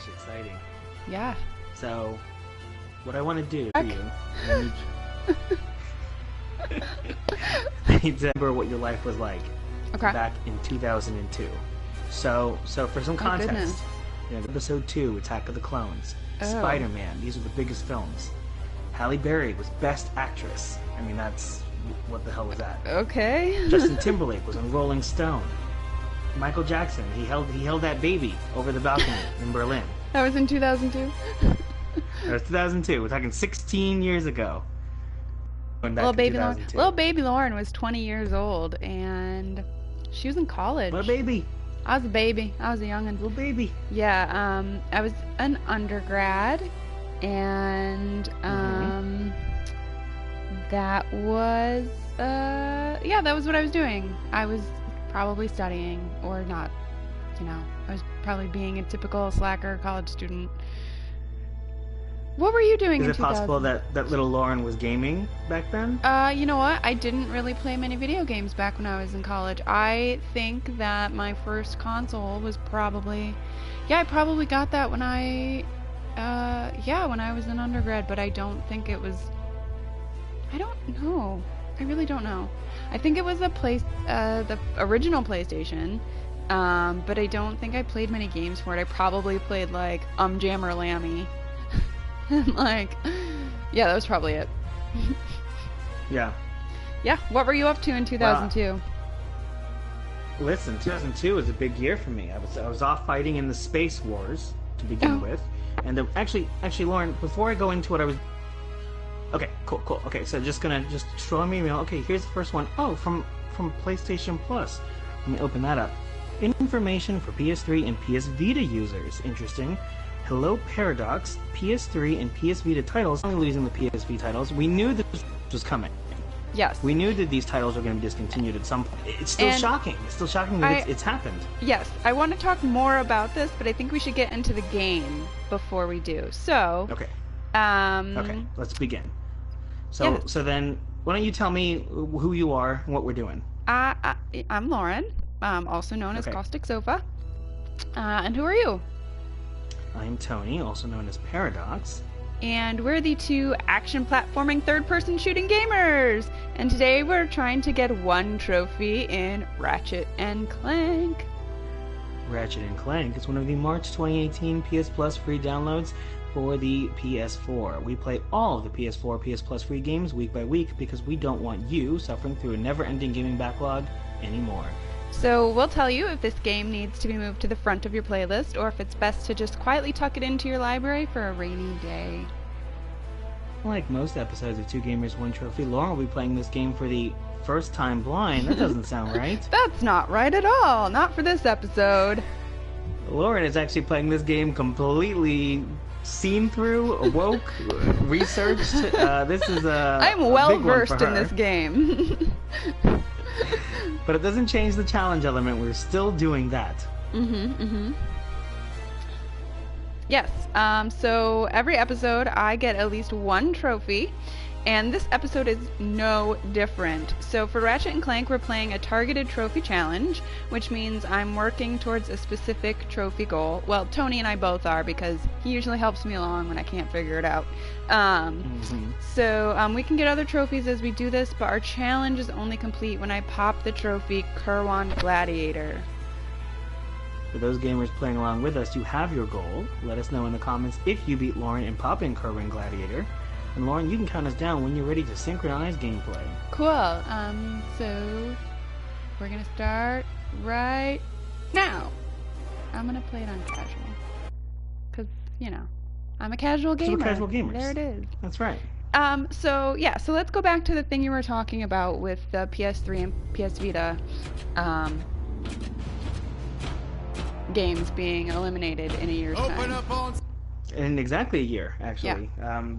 actually exciting. Yeah. So, what I want to do for you, I need to remember what your life was like back in 2002. So for some context, episode 2, Attack of the Clones, Spider-Man, these are the biggest films. Halle Berry was Best Actress. I mean, that's what the hell was that? Okay. Justin Timberlake was on Rolling Stone. Michael Jackson, he held that baby over the balcony in Berlin. That was in 2002. That was 2002. We're talking 16 years ago. Little baby Lauren was 20 years old, and she was in college. What a baby! I was a baby. I was a young'un. Little baby. Yeah. I was an undergrad, and that was that was what I was doing. I was probably studying or not. I was probably being a typical slacker college student. What were you doing in 2000? Is it possible that little Lauren was gaming back then? You know what? I didn't really play many video games back when I was in college. I think that my first console was probably... Yeah, I probably got that when I was in undergrad, but I don't think it was... I don't know. I really don't know. I think it was the original PlayStation, but I don't think I played many games for it. I probably played, like, Jammer Lammy. That was probably it. Yeah. Yeah, what were you up to in 2002? Listen, 2002 was a big year for me. I was off fighting in the Space Wars to begin with. And actually, Lauren, before I go into what I was... Okay, cool. Okay, so just scroll my email. Okay, here's the first one. Oh, from PlayStation Plus. Let me open that up. Information for PS3 and PS Vita users. Interesting. Hello Paradox, PS3 and PS Vita titles, only losing the PSV titles. We knew this was coming. Yes. We knew that these titles were going to be discontinued at some point. It's still shocking. It's still shocking that it's happened. Yes. I want to talk more about this, but I think we should get into the game before we do. So... Okay. Okay, let's begin. So then, why don't you tell me who you are and what we're doing? I'm Lauren, also known as Caustic Sofa. And who are you? I'm Tony, also known as Paradox. And we're the two action platforming third-person shooting gamers. And today we're trying to get one trophy in Ratchet and Clank. Ratchet and Clank is one of the March 2018 PS Plus free downloads for the PS4. We play all of the PS4 PS Plus free games week by week because we don't want you suffering through a never-ending gaming backlog anymore. So we'll tell you if this game needs to be moved to the front of your playlist or if it's best to just quietly tuck it into your library for a rainy day. Like most episodes of Two Gamers, One Trophy, Lauren will be playing this game for the first time blind. That doesn't sound right. That's not right at all. Not for this episode. Lauren is actually playing this game completely seen through, awoke, researched. This is I'm well versed in this game. But it doesn't change the challenge element. We're still doing that. Yes. So every episode I get at least one trophy, and this episode is no different. So for Ratchet and Clank, we're playing a targeted trophy challenge, which means I'm working towards a specific trophy goal. Well, Tony and I both are, because he usually helps me along when I can't figure it out. So we can get other trophies as we do this, but our challenge is only complete when I pop the trophy Kerwan Gladiator. For those gamers playing along with us, you have your goal. Let us know in the comments if you beat Lauren and pop in Kerwan Gladiator. And Lauren, you can count us down when you're ready to synchronize gameplay. Cool. So we're gonna start right now. I'm gonna play it on casual, cause I'm a casual gamer. So we're casual gamers. There it is. That's right. So let's go back to the thing you were talking about with the PS3 and PS Vita games being eliminated in a year's time. In exactly a year, actually.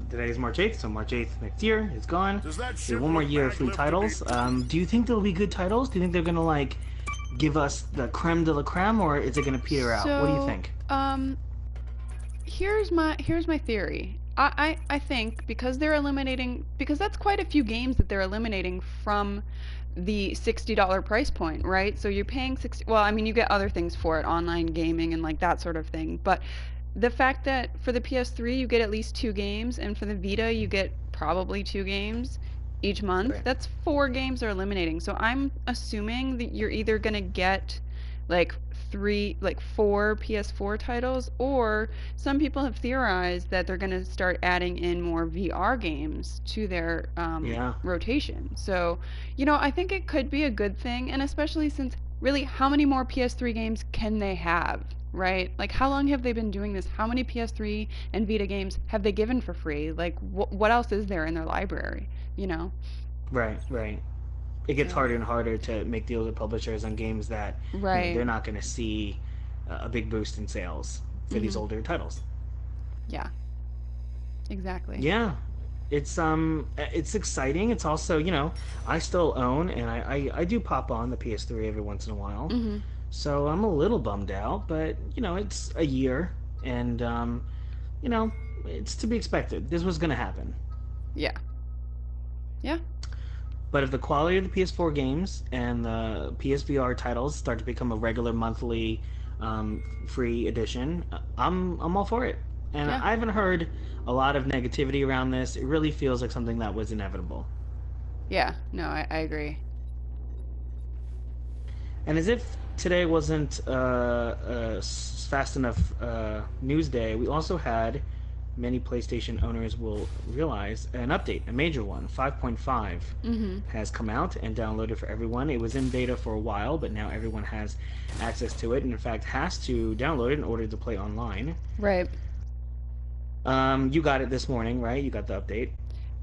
Today is March 8th, so March 8th next year, it's gone. We have one more year of free titles. Do you think there'll be good titles? Do you think they're gonna give us the creme de la creme, or is it gonna peter out? What do you think? Here's my theory. I think because that's quite a few games that they're eliminating from the $60 price point, right? So you're paying $60. Well, I mean, you get other things for it, online gaming and that sort of thing. But the fact that for the PS3 you get at least 2 games, and for the Vita you get probably 2 games each month, Right. that's 4 games they're eliminating. So I'm assuming that you're either gonna get like like 4 PS4 titles, or some people have theorized that they're gonna start adding in more VR games to their Yeah. rotation. So, I think it could be a good thing, and especially since really, how many more PS3 games can they have? Right? Like, how long have they been doing this? How many PS3 and Vita games have they given for free? Like, what else is there in their library? You know? Right. Right. It gets So, harder and harder to make deals with publishers on games that right. they're not going to see a big boost in sales for these Hmm. older titles. Yeah, exactly. Yeah, it's exciting. It's also, I still own, and I do pop on the PS3 every once in a while. Hmm. So I'm a little bummed out, but it's a year, and you know it's to be expected. This was going to happen. Yeah. Yeah. But if the quality of the PS4 games and the PSVR titles start to become a regular monthly free edition, I'm all for it. And Yeah. I haven't heard a lot of negativity around this. It really feels like something that was inevitable. Yeah. No, I agree. And as if today wasn't fast enough news day, we also had, many PlayStation owners will realize, an update, a major one. 5.5 Hmm. has come out and downloaded for everyone. It was in beta for a while, but now everyone has access to it, and in fact has to download it in order to play online. Right. You got it this morning, right? You got the update.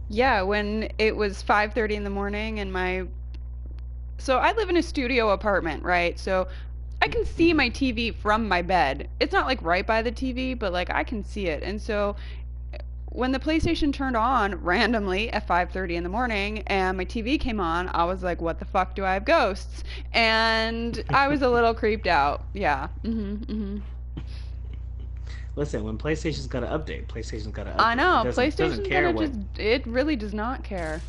Yeah, when it was 5:30 in the morning and so I live in a studio apartment, right? So I can see Hmm. my TV from my bed. It's not like right by the TV, but like I can see it. And so when the PlayStation turned on randomly at 5:30 in the morning and my TV came on, I was like, "What the fuck, do I have ghosts?" And I was a little creeped out. Yeah. Mhm. Mhm. Listen, when PlayStation's got to update, PlayStation's got to I update. It know. doesn't PlayStation's care gonna what, just it really does not care.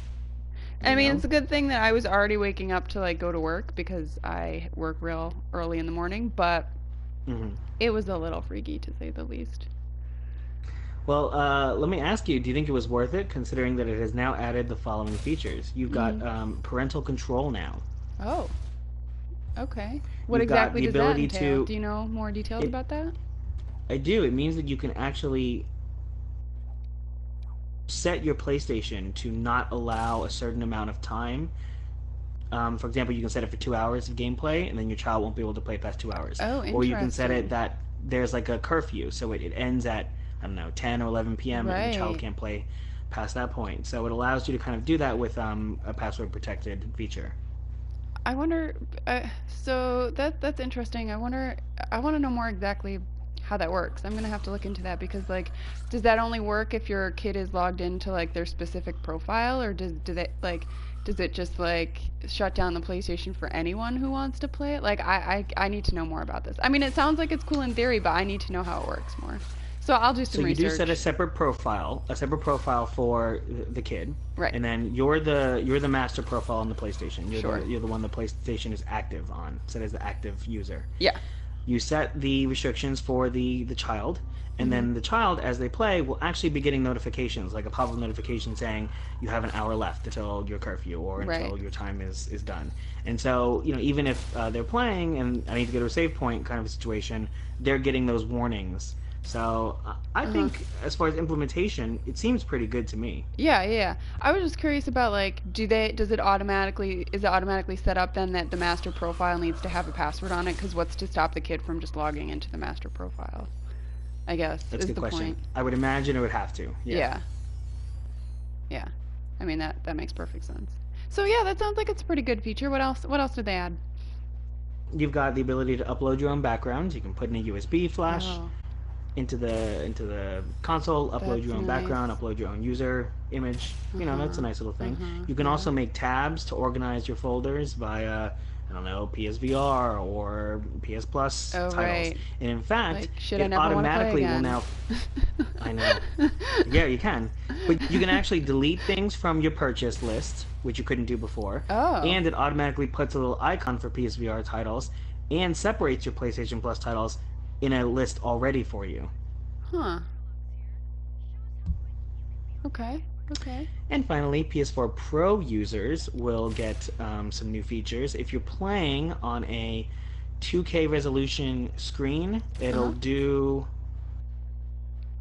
I you mean, know. it's a good thing that I was already waking up to like go to work because I work real early in the morning, but Hmm. it was a little freaky to say the least. Well, let me ask you, do you think it was worth it, considering that it has now added the following features? You've got Mhm. parental control now. Oh, okay. What You've got exactly the does that ability entail? to. Do you know more details It, about that? I do. It means that you can actually set your PlayStation to not allow a certain amount of time. For example, you can set it for 2 hours of gameplay, and then your child won't be able to play past 2 hours. Oh, Or you can set it interesting. that there's like a curfew, so it ends at, I don't know, 10 or 11 p.m., and the child Right. can't play past that point. So it allows you to kind of do that with a password protected feature. I wonder. So that's interesting. I wonder. I want to know more exactly how that works. I'm gonna have to look into that because like, does that only work if your kid is logged into like their specific profile, or does it just like shut down the PlayStation for anyone who wants to play it? Like, I need to know more about this. I mean, it sounds like it's cool in theory, but I need to know how it works more. So I'll do So some you do set research. a separate profile for the kid, Right. and then you're the master profile on the PlayStation. Sure. You're the one the PlayStation is active on, set as the active user. Yeah. You set the restrictions for the child, and Mhm. then the child, as they play, will actually be getting notifications, like a pop-up notification saying you have an hour left until your curfew or Right. until your time is done. And so, even if they're playing and I need to go to a save point kind of a situation, they're getting those warnings. So I Uh-huh. think, as far as implementation, it seems pretty good to me. Yeah, yeah, yeah. I was just curious about like, is it automatically set up then that the master profile needs to have a password on it? Because what's to stop the kid from just logging into the master profile? I guess That's a is good the question. point. I would imagine it would have to. Yeah. Yeah, yeah. I mean that makes perfect sense. So yeah, that sounds like it's a pretty good feature. What else? What else did they add? You've got the ability to upload your own backgrounds. You can put in a USB flash Oh, into the console, upload that's your own nice. background, upload your own user image. That's a Uh-huh. nice little thing. Uh-huh. You can Yeah. also make tabs to organize your folders via, I don't know, PSVR or PS Plus Oh, titles. right. And in fact, Like, shit, I it never want to play automatically will again. now. I know. Yeah, you can. But you can actually delete things from your purchase list, which you couldn't do before. Oh. And it automatically puts a little icon for PSVR titles and separates your PlayStation Plus titles in a list already for you. Huh. Okay. Okay. And finally, PS4 Pro users will get some new features. If you're playing on a 2K resolution screen, it'll Uh-huh. do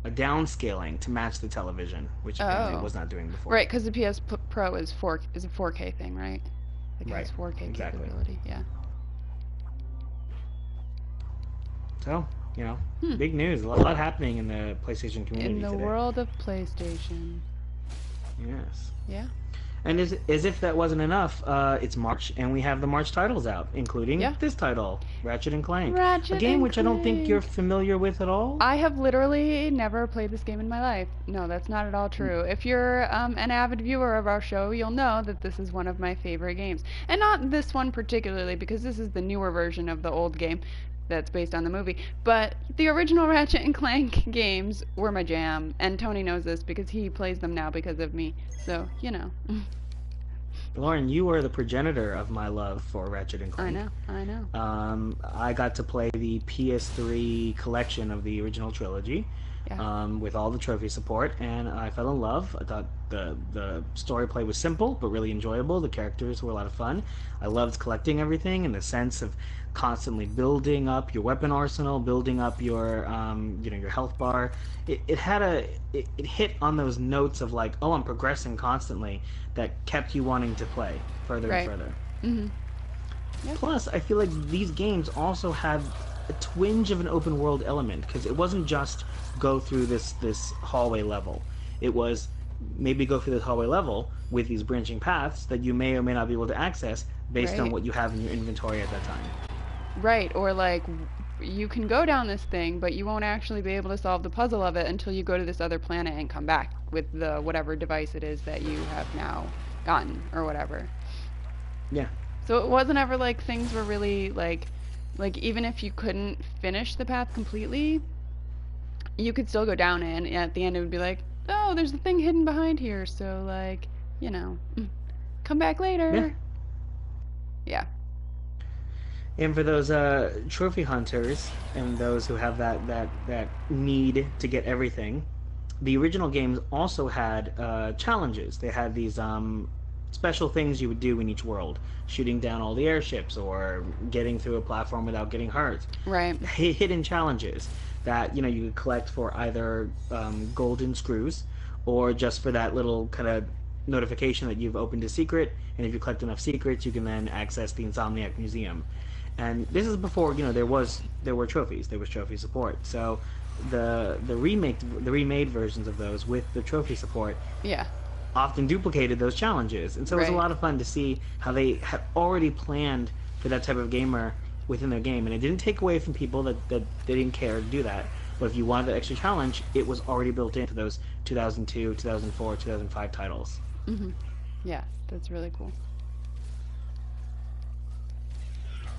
a downscaling to match the television, which apparently it Oh. was not doing before. Right, because the Pro is a 4K thing, right? Like it Right, has 4K exactly. capability. Yeah. So, Hmm. big news. A lot happening in the PlayStation In community the today. world of PlayStation. Yes. Yeah. And as if that wasn't enough, it's March, and we have the March titles out, including Yeah. this title, Ratchet and Clank. A Ratchet game and which I don't think you're Clank. familiar with at all. I have literally never played this game in my life. No, that's not at all true. If you're an avid viewer of our show, you'll know that this is one of my favorite games. And not this one particularly, because this is the newer version of the old game that's based on the movie. But the original Ratchet and Clank games were my jam. And Tony knows this because he plays them now because of me. So, you know. Lauren, you are the progenitor of my love for Ratchet and I Clank. know, I know. I got to play the PS3 collection of the original trilogy, Yeah. with all the trophy support, and I fell in love. I thought the story play was simple but really enjoyable. The characters were a lot of fun. I loved collecting everything and the sense of constantly building up your weapon arsenal, building up your health bar. It hit on those notes of like, oh, I'm progressing constantly, that kept you wanting to play further and Right. further. Mhm. Yeah. Plus, I feel like these games also had a twinge of an open world element, because it wasn't just go through this hallway level. It was maybe go through this hallway level with these branching paths that you may or may not be able to access based on Right. what you have in your inventory at that time. Right, or like you can go down this thing, but you won't actually be able to solve the puzzle of it until you go to this other planet and come back with the whatever device it is that you have now gotten or whatever. Yeah. So it wasn't ever like things were really like even if you couldn't finish the path completely, you could still go down it, and at the end it would be like, "Oh, there's a thing hidden behind here." So like, you know, come back Yeah. later. Yeah. And for those trophy hunters and those who have that need to get everything, the original games also had challenges. They had these special things you would do in each world, shooting down all the airships or getting through a platform without getting hurt. Right. Hidden challenges that you could collect for either golden screws or just for that little kind of notification that you've opened a secret. And if you collect enough secrets, you can then access the Insomniac Museum. And this is before there were trophies. There was trophy support. So the remade versions of those with the trophy support Yeah. often duplicated those challenges. And so it was a Right. lot of fun to see how they had already planned for that type of gamer within their game. And it didn't take away from people that they didn't care to do that. But if you wanted that extra challenge, it was already built into those 2002, 2004, 2005 titles. Mhm. Yeah, that's really cool.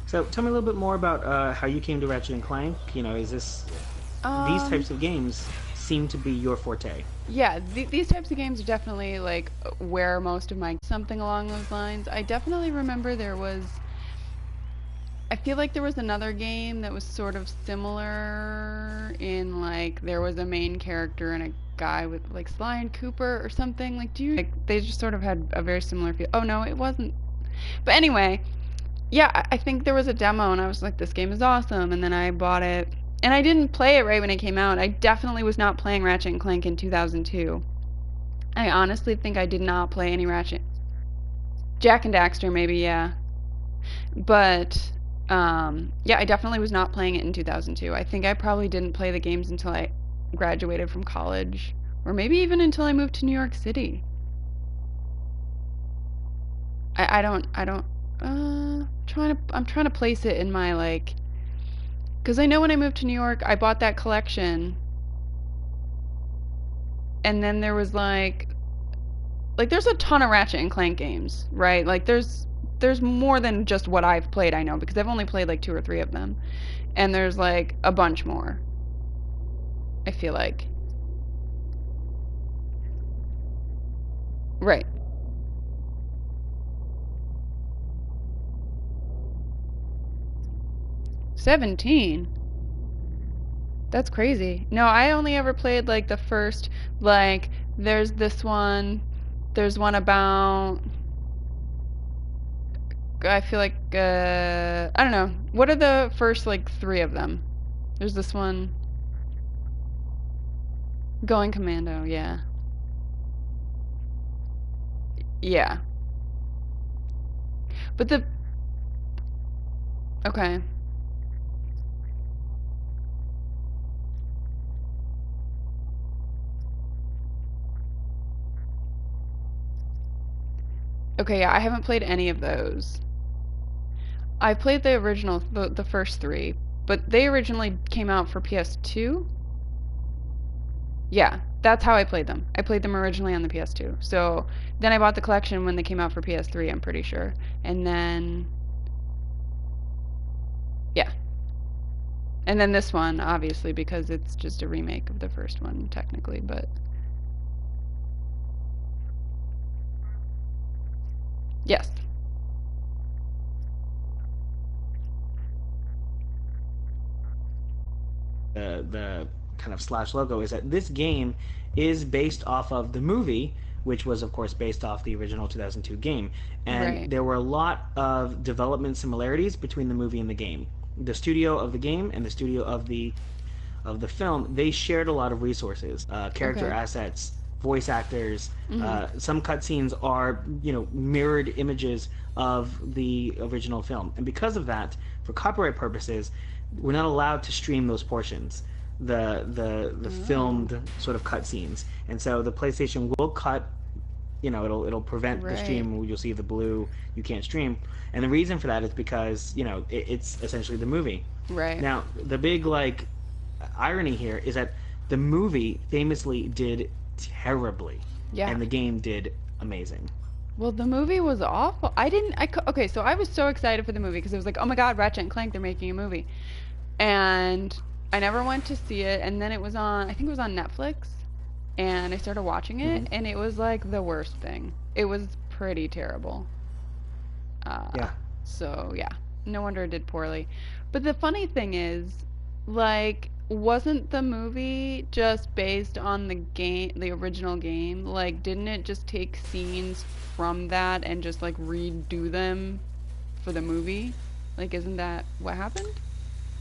So tell me a little bit more about how you came to Ratchet and Clank. Is this these Um, types of games seem to be your forte? yeah, these types of games are definitely like where most of my something along those lines. I definitely remember I feel like there was another game that was sort of similar in like there was a main character and a guy with like Sly and Cooper or something. Like, do you like they just sort of had a very similar feel. Oh no, it wasn't. But anyway, yeah, I think there was a demo and I was like, this game is awesome. And then I bought it. And I didn't play it right when it came out. I definitely was not playing Ratchet and Clank in 2002. I honestly think I did not play any Ratchet. Jack and Daxter, maybe, yeah. But, yeah, I definitely was not playing it in 2002. I think I probably didn't play the games until I graduated from college. Or maybe even until I moved to New York City. I don't, I'm trying to place it in my, like, because I know when I moved to New York, I bought that collection, and then there was like there's a ton of Ratchet and Clank games, right? Like there's more than just what I've played, I know, because I've only played like 2 or 3 of them. And there's like a bunch more, I feel like. Right. '17. That's crazy. No, I only ever played like the first, like, there's this one, there's one about, I feel like, I don't know. What are the first like three of them? There's this one, Going Commando, yeah. Yeah. But the, okay. Okay, yeah, I haven't played any of those. I played the original, the first three, but they originally came out for PS2. Yeah, that's how I played them. I played them originally on the PS2. So then I bought the collection when they came out for PS3, I'm pretty sure. And then, yeah. And then this one, obviously, because it's just a remake of the first one, technically, but yes. The kind of slash logo is that this game is based off of the movie, which was of course based off the original 2002 game, and Right. there were a lot of development similarities between the movie and the game. The studio of the game and the studio of the film, they shared a lot of resources, character Okay. assets, voice actors. Mm-hmm. Some cutscenes are, mirrored images of the original film, and because of that, for copyright purposes, we're not allowed to stream those portions, the Oh, filmed sort of cutscenes, and so the PlayStation will cut. It'll prevent the right. stream. You'll see the blue. You can't stream, and the reason for that is because it's essentially the movie. Right. Now, the big irony here is that the movie famously did terribly, Yeah. and the game did amazing. Well, the movie was awful. Okay, so I was so excited for the movie because it was like, oh my God, Ratchet and Clank, they're making a movie. And I never went to see it. And then it was on, I think it was on Netflix. And I started watching Hmm. it, and it was like the worst thing. It was pretty terrible. Uh, Yeah. so yeah, no wonder it did poorly. But the funny thing is, like, wasn't the movie just based on the game, the original game? Like, didn't it just take scenes from that and just like redo them for the movie? Like, isn't that what happened?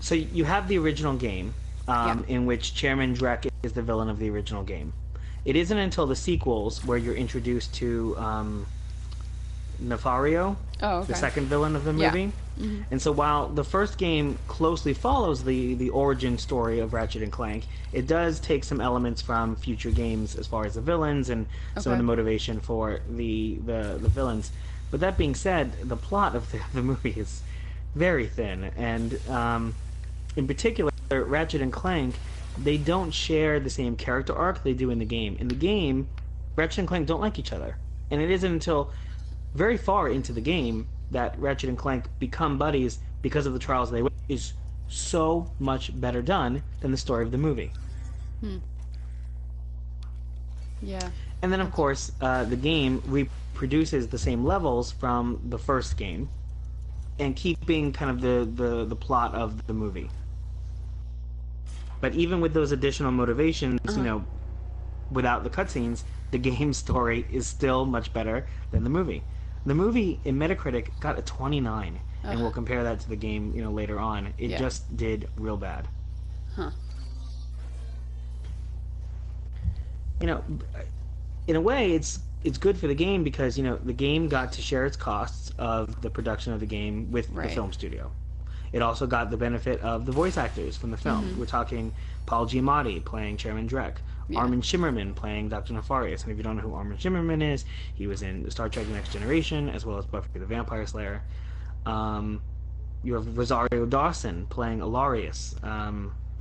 So you have the original game, Yeah. in which Chairman Drek is the villain of the original game. It isn't until the sequels where you're introduced to Nefario, Oh, the okay. second villain of the Yeah. movie. Hmm. And so while the first game closely follows the origin story of Ratchet and Clank, it does take some elements from future games as far as the villains and some of Okay. the motivation for the villains. But that being said, the plot of the movie is very thin, and in particular, Ratchet and Clank, they don't share the same character arc they do in the game. In the game, Ratchet and Clank don't like each other, and it isn't until very far into the game that Ratchet and Clank become buddies because of the trials they went through. Is so much better done than the story of the movie. Hmm. Yeah. And then, of That's course, the game reproduces the same levels from the first game, and keeping kind of the plot of the movie. But even with those additional motivations, uh-huh. without the cutscenes, the game story is still much better than the movie. The movie in Metacritic got a 29, and we'll Ugh. compare that to the game, later on. It Yeah. just did real bad. Huh. You know, in a way, it's good for the game because the game got to share its costs of the production of the game with the Right. film studio. It also got the benefit of the voice actors from the film. Mm-hmm. We're talking Paul Giamatti playing Chairman Drek, Yeah. Armin Shimmerman playing Dr. Nefarious. And if you don't know who Armin Shimmerman is, he was in Star Trek: The Next Generation as well as Buffy the Vampire Slayer. You have Rosario Dawson playing Ilarius,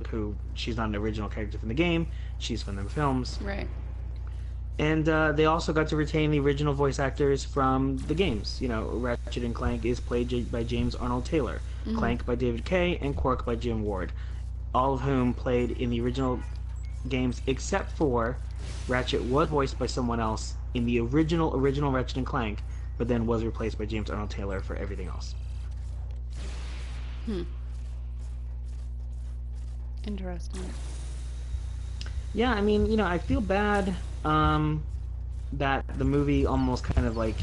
who she's not an original character from the game. She's from the films. Right. And they also got to retain the original voice actors from the games. Ratchet and Clank is played by James Arnold Taylor, Mm-hmm. Clank by David Kay, and Quark by Jim Ward, all of whom played in the original games, except for Ratchet was voiced by someone else in the original Ratchet and Clank, but then was replaced by James Arnold Taylor for everything else. Hmm. Interesting. Yeah, I mean, I feel bad that the movie almost kind of like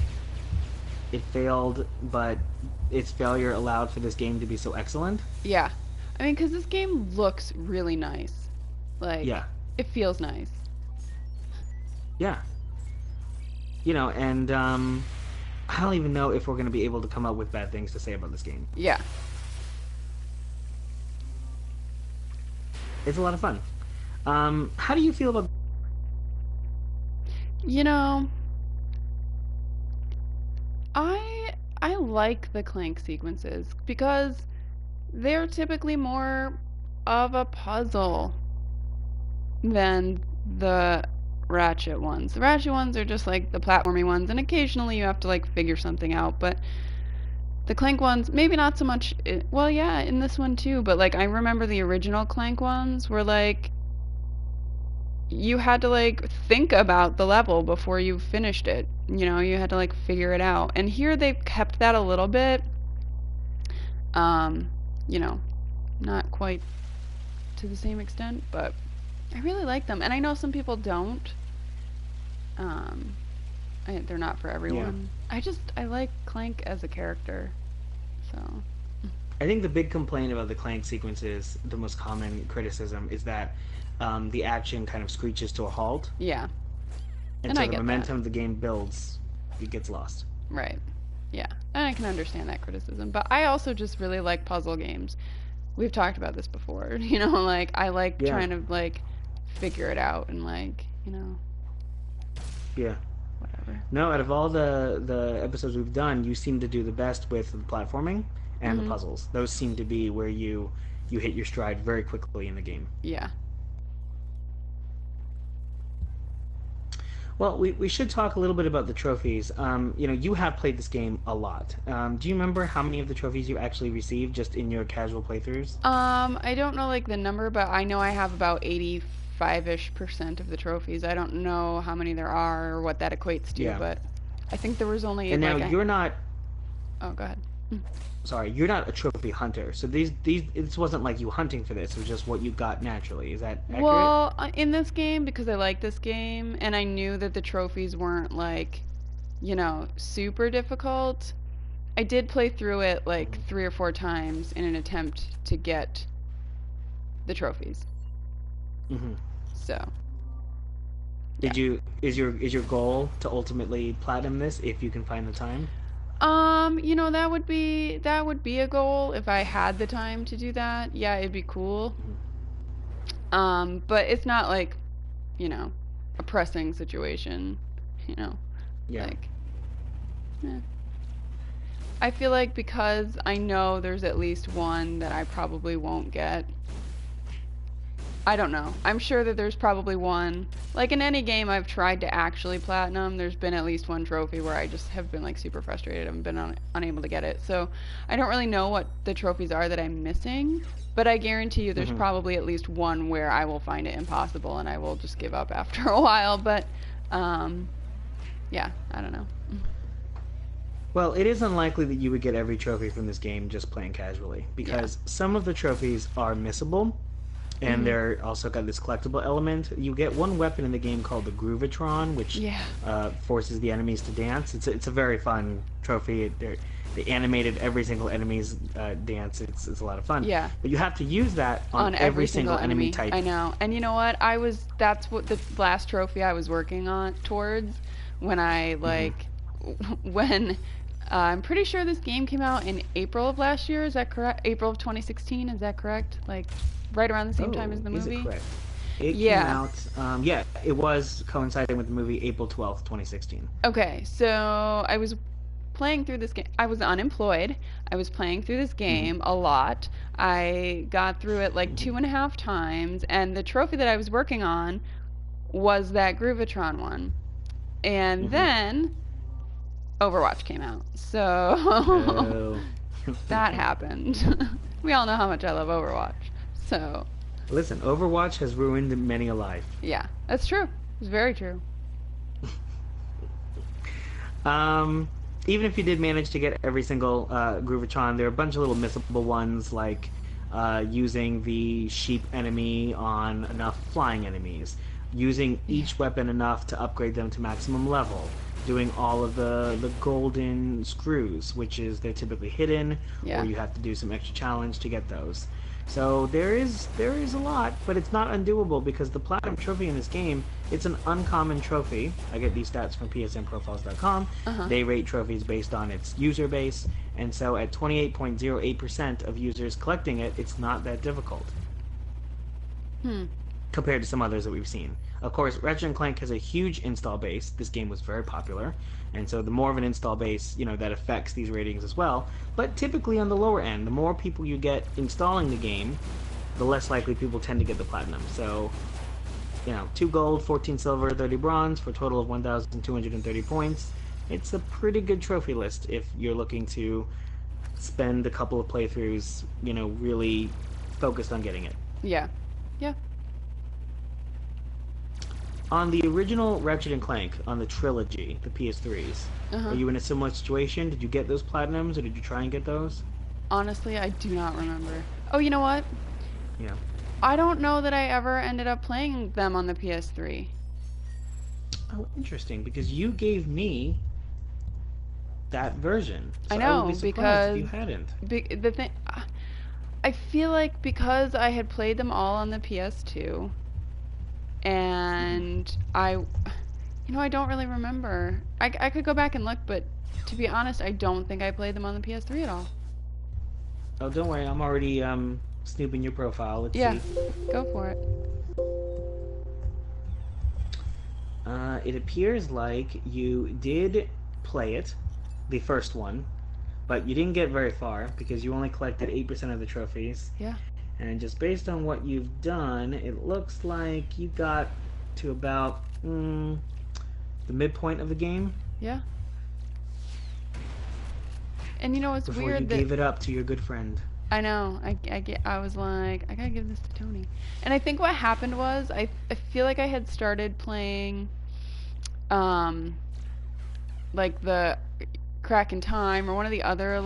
it failed, but its failure allowed for this game to be so excellent. Yeah. I mean, because this game looks really nice. Like, Yeah, it feels nice. yeah. And I don't even know if we're going to be able to come up with bad things to say about this game. Yeah. It's a lot of fun. How do you feel about? You know, I like the Clank sequences because they're typically more of a puzzle than the Ratchet ones. The Ratchet ones are just like the platformy ones, and occasionally you have to like figure something out, but the Clank ones, maybe not so much. Well, yeah, in this one too, but like I remember the original Clank ones were like you had to like think about the level before you finished it. You know, you had to like figure it out. And here they've kept that a little bit. Um, you know, not quite to the same extent, but I really like them. And I know some people don't. Um, they're not for Yeah, everyone. I like Clank as a character. So, I think the big complaint about the Clank sequences, the most common criticism, is that the action kind of screeches to a halt, yeah. and And so I the get that. momentum of the game builds, it gets lost. Right. Yeah. And I can understand that criticism. But I also just really like puzzle games. We've talked about this before. Like I like Yeah, trying to like figure it out and like, yeah. whatever. No, out of all the episodes we've done, you seem to do the best with the platforming and the Mhm. puzzles. Those seem to be where you hit your stride very quickly in the game. Yeah. Well, we should talk a little bit about the trophies. You have played this game a lot. Do you remember how many of the trophies you actually received just in your casual playthroughs? I don't know like the number, but I know I have about 85-ish% of the trophies. I don't know how many there are or what that equates to, Yeah. but I think there was only And now like a you're not, Oh, go ahead. sorry, you're not a trophy hunter. So these this wasn't like you hunting for this. It was just what you got naturally. Is that accurate? Well, in this game, because I like this game and I knew that the trophies weren't like, super difficult, I did play through it like Hmm. 3 or 4 times in an attempt to get the trophies. Hmm. So, yeah. Is your goal to ultimately platinum this if you can find the time? That would be a goal if I had the time to do that. Yeah, it'd be cool. Hmm. But it's not like, you know, a pressing situation, you know, Yeah. like, eh. I feel like because I know there's at least one that I probably won't get. I don't know. I'm sure that there's probably one. Like in any game I've tried to actually platinum, there's been at least one trophy where I just have been like super frustrated and been unable to get it. So I don't really know what the trophies are that I'm missing, but I guarantee you there's Hmm. probably at least one where I will find it impossible and I will just give up after a while. But um, yeah, I don't know. Well, it is unlikely that you would get every trophy from this game just playing casually, Yeah. because some of the trophies are missable, and Hmm. they're also got this collectible element. You get one weapon in the game called the Groovatron, which Yeah. forces the enemies to dance. It's a very fun trophy. They animated every single enemy's dance. It's a lot of fun. Yeah. But you have to use that on On every every single single enemy enemy. type. I know. And you know what? That's what the last trophy I was working on towards when I Hmm. like when I'm pretty sure this game came out in April of last year. Is that correct? April of 2016. Is that correct? Like right around the same time as Oh, the is it movie? correct? It came Yeah. out. Yeah, it was coinciding with the movie April 12th, 2016. Okay. So I was playing through this game. I was unemployed. I was playing through this Hmm. game a lot. I got through it like Hmm. 2.5 times, and the trophy that I was working on was that Groovatron one. And Hmm. then Overwatch came out. So Oh. that happened. We all know how much I love Overwatch. So, Listen, Overwatch has ruined many a life. yeah, that's true. It's very true. Um, Even if you did manage to get every single Groovatron, there are a bunch of little missable ones like using the sheep enemy on enough flying enemies, using each weapon enough to upgrade them to maximum level, doing all of the golden screws, which is they're typically hidden, Yeah. or you have to do some extra challenge to get those. So there is a lot, but it's not undoable because the platinum trophy in this game, it's an uncommon trophy. I get these stats from psnprofiles.com. They rate trophies based on its user base, and so at 28.08% of users collecting it, it's not that difficult. Compared to some others that we've seen. Of course, Ratchet & Clank has a huge install base. This game was very popular, and so the more of an install base, that affects these ratings as well. But typically on the lower end, the more people you get installing the game, the less likely people tend to get the platinum. So, 2 gold, 14 silver, 30 bronze, for a total of 1,230 points. It's a pretty good trophy list if you're looking to spend a couple of playthroughs, really focused on getting it. Yeah. Yeah. On the original Ratchet & Clank, on the trilogy, the PS3s, are you in a similar situation? Did you get those platinums, or did you try and get those? Honestly, I do not remember. Oh, you know what? Yeah. I don't know that I ever ended up playing them on the PS3. Oh, interesting, because you gave me that version. So I know, I would be surprised because if you hadn't. the thing, I feel like because I had played them all on the PS2, and I don't really remember. I could go back and look, but to be honest, I don't think I played them on the PS3 at all. Oh, don't worry, I'm already snooping your profile. Let's Yeah, see. go for it. It appears like you did play it, the first one, but you didn't get very far because you only collected 8% of the trophies. Yeah. And just based on what you've done, it looks like you got to about the midpoint of the game. Yeah. And it's before weird you that gave it up to your good friend. I know. I was like, I gotta give this to Tony. And I think what happened was I feel like I had started playing like the Crack in Time or one of the other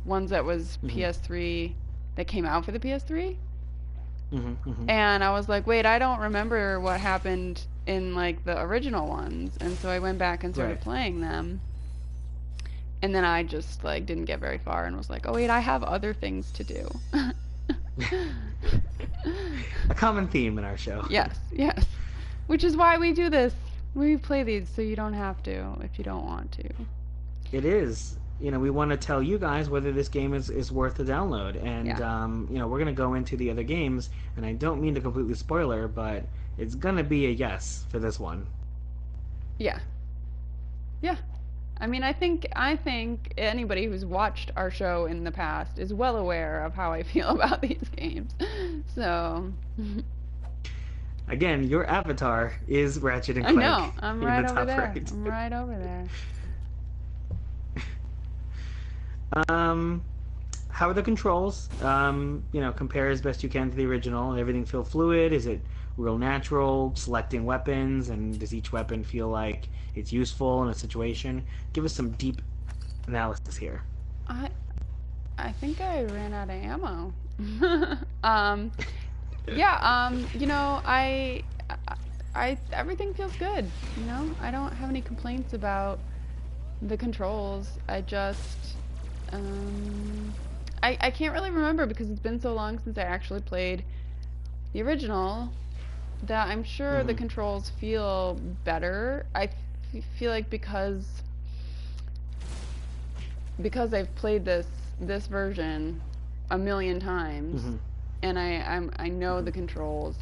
ones that was PS3 that came out for the PS3. And I was like, wait, I don't remember what happened in the original ones. And so I went back and started playing them. And then I just didn't get very far and was like, oh wait, I have other things to do. A common theme in our show. Yes. Which is why we do this. We play these so you don't have to if you don't want to. It is. We want to tell you guys whether this game is worth the download. And, we're going to go into the other games, and I don't mean to completely spoiler, but it's going to be a yes for this one. Yeah. Yeah. I mean, I think anybody who's watched our show in the past is well aware of how I feel about these games. So... Again, your avatar is Ratchet and Clank. I know. I'm right over there. Right. I'm right over there. How are the controls? Compare as best you can to the original. Everything feel fluid? Is it real natural? Selecting weapons, and does each weapon feel like it's useful in a situation? Give us some deep analysis here. I think I ran out of ammo. Everything feels good. I don't have any complaints about the controls. I just, I can't really remember because it's been so long since I actually played the original that I'm sure the controls feel better. I feel like because I've played this version a million times, and I know the controls,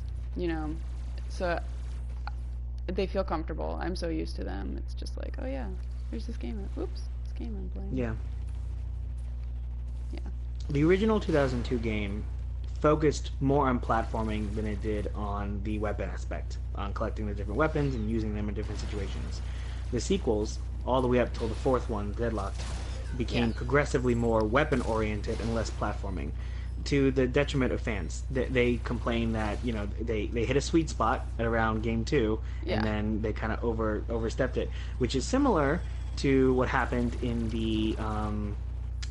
so they feel comfortable. I'm so used to them. It's just like, oh yeah, here's this game. Oops, this game I'm playing. Yeah. Yeah. The original 2002 game focused more on platforming than it did on the weapon aspect, on collecting the different weapons and using them in different situations. The sequels, all the way up till the fourth one, Deadlocked, became progressively more weapon-oriented and less platforming, to the detriment of fans. They complain that they hit a sweet spot at around game 2, and then they kind of overstepped it, which is similar to what happened in the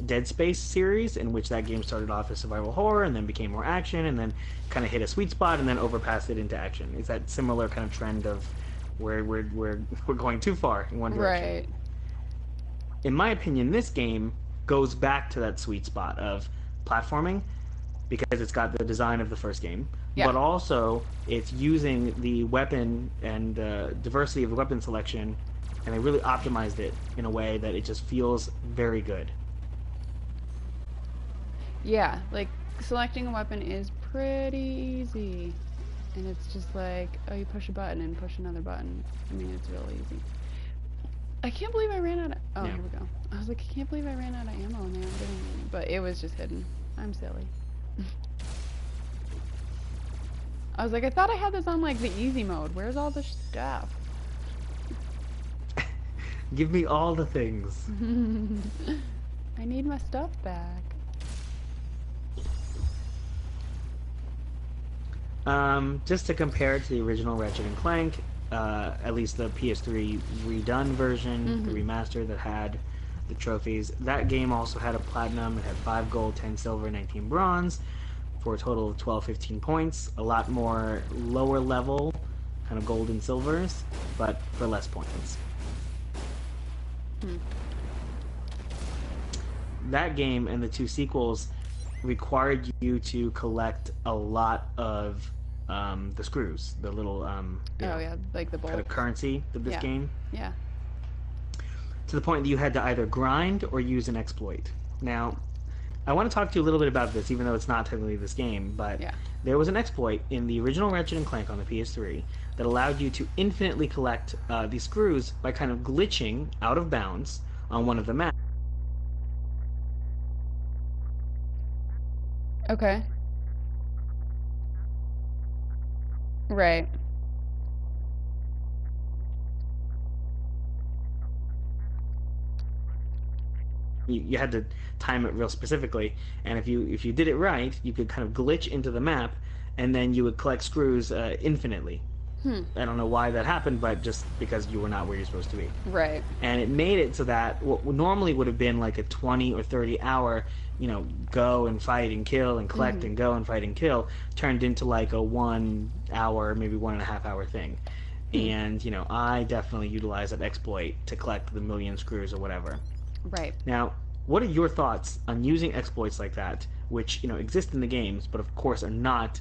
Dead Space series, in which that game started off as survival horror and then became more action and then kind of hit a sweet spot and then overpassed it into action. Is that similar kind of trend of where we're going too far in one direction? Right. In my opinion, this game goes back to that sweet spot of platforming because it's got the design of the first game, Yeah. but also it's using the weapon and diversity of the weapon selection, and they really optimized it in a way that it just feels very good. Yeah, like selecting a weapon is pretty easy. And it's just like, oh, you push a button and push another button. I mean, it's real easy. I can't believe I ran out of... Oh, Yeah. here we go. I was like, I can't believe I ran out of ammo and they aren't giving me any. But it was just hidden. I'm silly. I was like, I thought I had this on, like, the easy mode. Where's all the stuff? Give me all the things. I need my stuff back. Just to compare it to the original Ratchet and Clank, at least the PS3 redone version, the remaster that had the trophies, that game also had a platinum. It had 5 gold, 10 silver, 19 bronze, for a total of 12, 15 points. A lot more lower level, kind of gold and silvers, but for less points. That game and the 2 sequels required you to collect a lot of the screws, the little Oh, yeah, like the bolt. kind of currency of this Yeah. game, Yeah. to the point that you had to either grind or use an exploit. Now, I want to talk to you a little bit about this, even though it's not technically this game, but Yeah. there was an exploit in the original Ratchet and Clank on the PS3 that allowed you to infinitely collect these screws by kind of glitching out of bounds on one of the maps. Okay. Right. You had to time it real specifically, and if you did it right, you could kind of glitch into the map, and then you would collect screws infinitely. I don't know why that happened, but just because you were not where you're supposed to be. Right. And it made it so that what normally would have been like a 20 or 30 hour, go and fight and kill and collect and go and fight and kill, turned into like a 1 hour, maybe 1.5 hour thing. And, I definitely utilized that exploit to collect the million screws or whatever. Right. Now, what are your thoughts on using exploits like that, which, exist in the games, but of course are not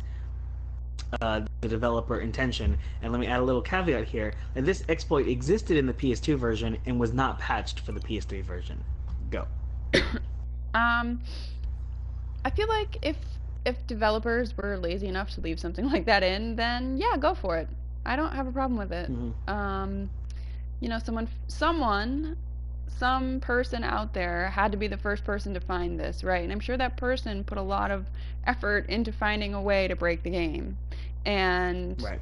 the developer intention? And let me add a little caveat here, that this exploit existed in the PS2 version and was not patched for the PS3 version. Go. I feel like if developers were lazy enough to leave something like that in, then yeah, go for it. I don't have a problem with it. Some person out there had to be the first person to find this, right? And I'm sure that person put a lot of effort into finding a way to break the game. And, Right.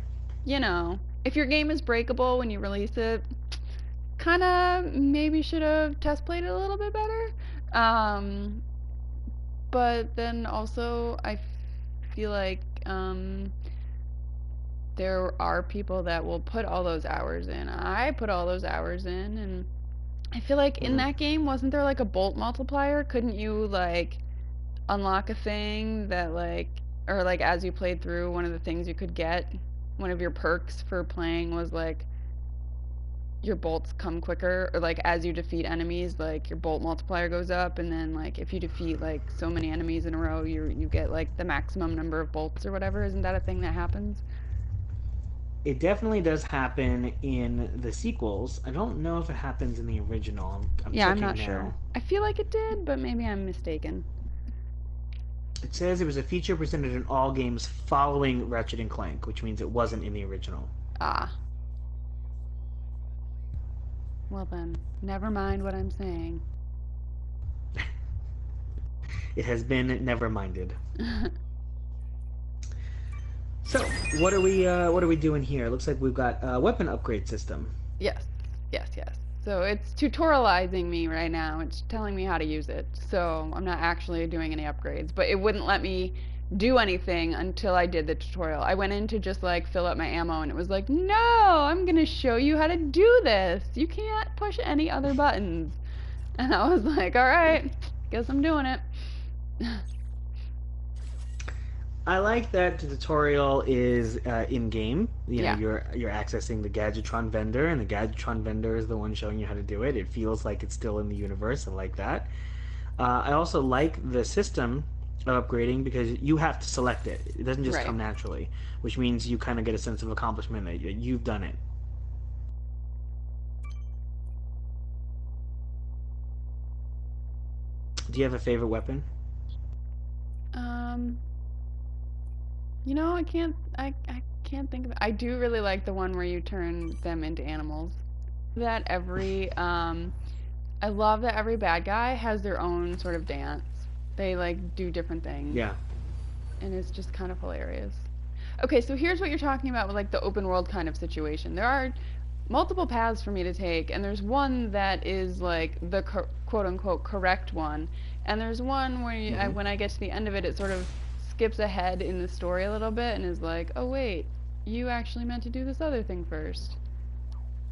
If your game is breakable when you release it, kind of maybe should have test played it a little bit better. But then also, I feel like there are people that will put all those hours in. I put all those hours in, and I feel like in that game, wasn't there like a bolt multiplier? Couldn't you like unlock a thing that or like as you played through, one of the things you could get, one of your perks for playing was like your bolts come quicker, or like as you defeat enemies, like your bolt multiplier goes up, and then like if you defeat like so many enemies in a row, you get like the maximum number of bolts or whatever. Isn't that a thing that happens? It definitely does happen in the sequels. I don't know if it happens in the original. I'm Yeah, I'm checking not now. sure. I feel like it did, but maybe I'm mistaken. It says it was a feature presented in all games following Ratchet and Clank, which means it wasn't in the original. Ah. Well then, never mind what I'm saying. It has been never minded. So, what are we doing here? It looks like we've got a weapon upgrade system. Yes. So it's tutorializing me right now. It's telling me how to use it. So I'm not actually doing any upgrades, but it wouldn't let me do anything until I did the tutorial. I went in to just like fill up my ammo, and it was like, no, I'm gonna show you how to do this. You can't push any other buttons. And I was like, all right, Guess I'm doing it. I like that the tutorial is in game. You know, Yeah. you're accessing the Gadgetron vendor, and the Gadgetron vendor is the one showing you how to do it. It feels like it's still in the universe. I like that. I also like the system of upgrading because you have to select it. It doesn't just Right. come naturally, which means you kind of get a sense of accomplishment that you've done it. Do you have a favorite weapon? Um, you know, I can't think of it. I do really like the one where you turn them into animals. That every I love that every bad guy has their own sort of dance. They like do different things, Yeah. and it's just kind of hilarious. Okay, so here's what you're talking about with like the open world kind of situation. There are multiple paths for me to take, and there's one that is like the quote unquote correct one, and there's one where Hmm. when I get to the end of it, it sort of skips ahead in the story a little bit and is like, oh wait, you actually meant to do this other thing first,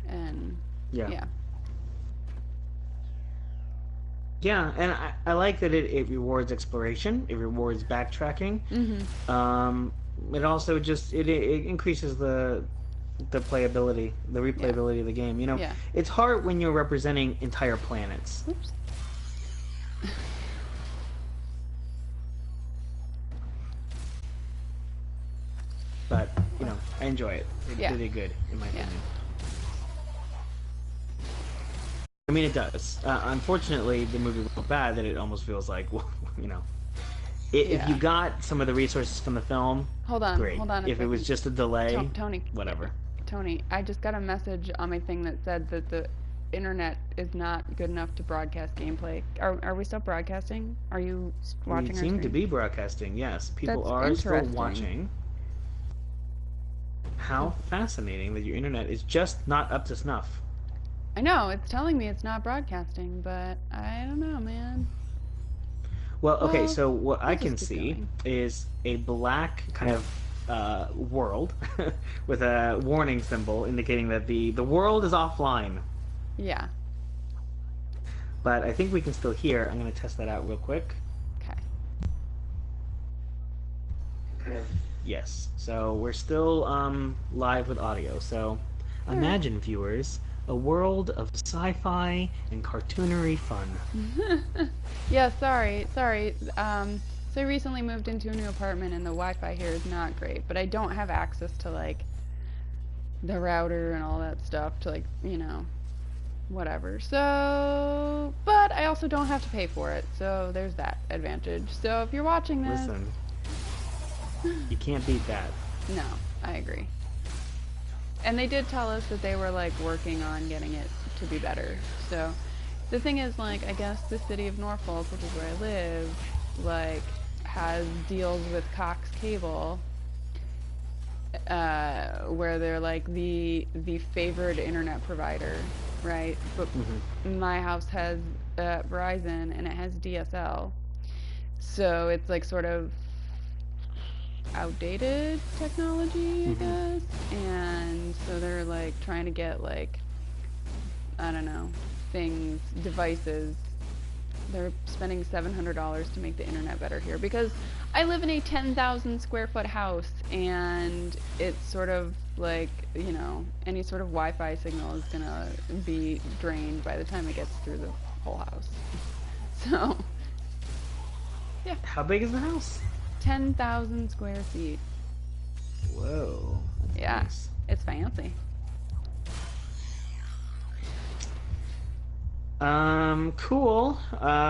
and Yeah. yeah, Yeah, and I like that it rewards exploration. It rewards backtracking. mhm, Um, it also just it increases the playability, the yeah, replayability of the game. You know, yeah. it's hard when you're representing entire planets. Oops. But you know, I enjoy it. It Yeah, did good, in my yeah, opinion. I mean, it does. Unfortunately, the movie was so bad that it almost feels like, well, you know, if you yeah. got some of the resources from the film, great. Hold on a If it was second. just a delay, Tony, yeah, whatever. Tony, I just got a message on my thing that said that the internet is not good enough to broadcast gameplay. Are we still broadcasting? Are you We watching our seem to stream? be broadcasting. Yes, people That's are still interesting. watching. Hmm. How fascinating that your internet is just not up to snuff. I know, it's telling me it's not broadcasting, but I don't know, man. Well, okay, Well, so what I we'll just can keep see going. is a black kind of world with a warning symbol indicating that the world is offline. Yeah. But I think we can still hear. I'm going to test that out real quick. Okay. Yes. So we're still live with audio. So All right. imagine, viewers, a world of sci-fi and cartoonery fun. Yeah, sorry. So I recently moved into a new apartment and the Wi-Fi here is not great, but I don't have access to like the router and all that stuff to like, whatever. So, but I also don't have to pay for it. So there's that advantage. So if you're watching this, Listen, you can't beat that. no, I agree. And they did tell us that they were like working on getting it to be better. So the thing is, like, I guess the city of Norfolk, which is where I live, like, has deals with Cox Cable, where they're like the favored internet provider, right? But Hmm. my house has Verizon and it has DSL, so it's like sort of outdated technology, I Hmm. guess. And so they're like trying to get like, I don't know, devices. They're spending $700 to make the internet better here because I live in a 10,000 square foot house and it's sort of like, any sort of Wi-Fi signal is gonna be drained by the time it gets through the whole house. So, yeah, How big is the house? 10,000 square feet. Whoa, that's Yeah, nice. it's fancy. Cool.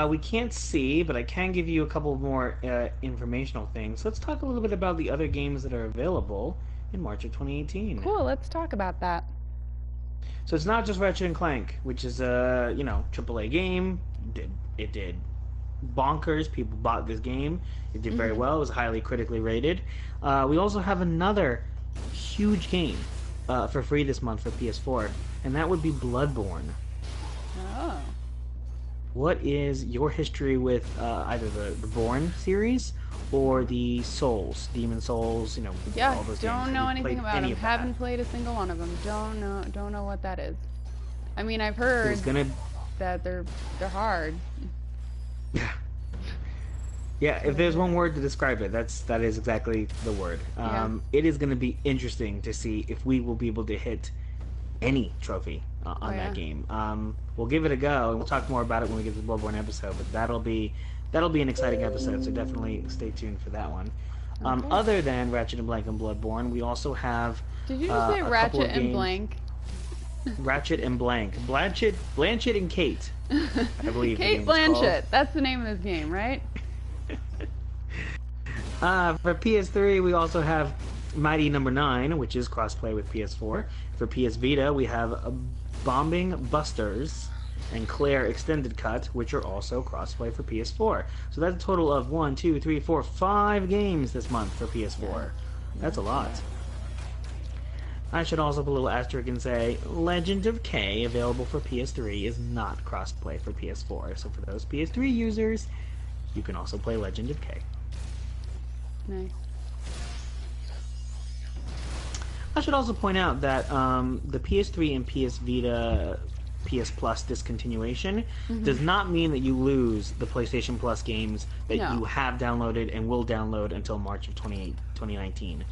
We can't see, but I can give you a couple more informational things. Let's talk a little bit about the other games that are available in March of 2018. Cool, let's talk about that. So it's not just Ratchet and Clank, which is a AAA game. It did bonkers. People bought this game. It did very Hmm. well. It was highly critically rated. We also have another huge game for free this month for PS4, and that would be Bloodborne. Oh. What is your history with either the Born series or the Souls, Demon Souls? Yeah, All those games. don't Have know you anything played about any them. of that? Haven't played a single one of them. Don't know what that is. I mean, I've It heard was gonna. that they're hard. Yeah, if there's one word to describe it, that is exactly the word. It is going to be interesting to see if we will be able to hit any trophy on that game. We'll give it a go, and we'll talk more about it when we get to the Bloodborne episode. But that'll be an exciting episode. So definitely stay tuned for that one. Okay. Other than Ratchet and Blank and Bloodborne, we also have. Did you just say Ratchet and Blank? Ratchet and Blank, Blanchett and Kate. I believe. Kate Blanchett. That's the name of this game, right? For PS3, we also have Mighty Number 9, which is crossplay with PS4. For PS Vita, we have Bombing Busters and Claire Extended Cut, which are also crossplay for PS4. So that's a total of 5 games this month for PS4. That's a lot. I should also put a little asterisk and say Legend of K, available for PS3, is not crossplay for PS4. So for those PS3 users, you can also play Legend of K. Nice. I should also point out that the PS3 and PS Vita PS Plus discontinuation does not mean that you lose the PlayStation Plus games that you have downloaded and will download until March of 2019.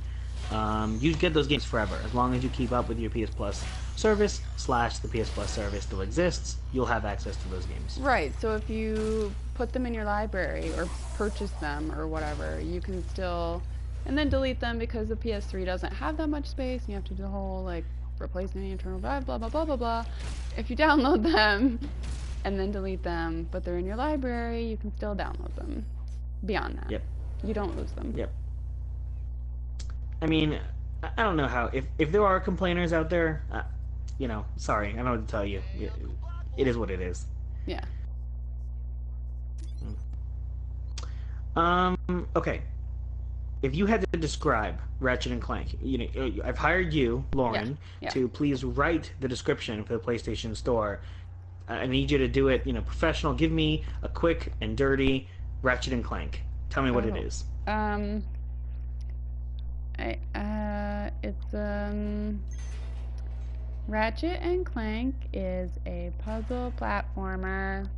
You get those games forever. As long as you keep up with your PS Plus service / the PS Plus service still exists, you'll have access to those games. Right, so if you put them in your library or purchase them or whatever, you can still... And then delete them because the PS3 doesn't have that much space and you have to do the whole, like, replacing the internal drive, blah, blah, blah, blah, blah. If you download them and then delete them, but they're in your library, you can still download them. Beyond that. Yep. You don't lose them. Yep. I mean, I don't know how... If there are complainers out there, sorry, I don't know what to tell you. It is what it is. Yeah. Okay. If you had to describe Ratchet and Clank, I've hired you, Lauren, to please write the description for the PlayStation Store. I need you to do it, professional. Give me a quick and dirty Ratchet and Clank. Tell me what it is. It's Ratchet and Clank is a puzzle platformer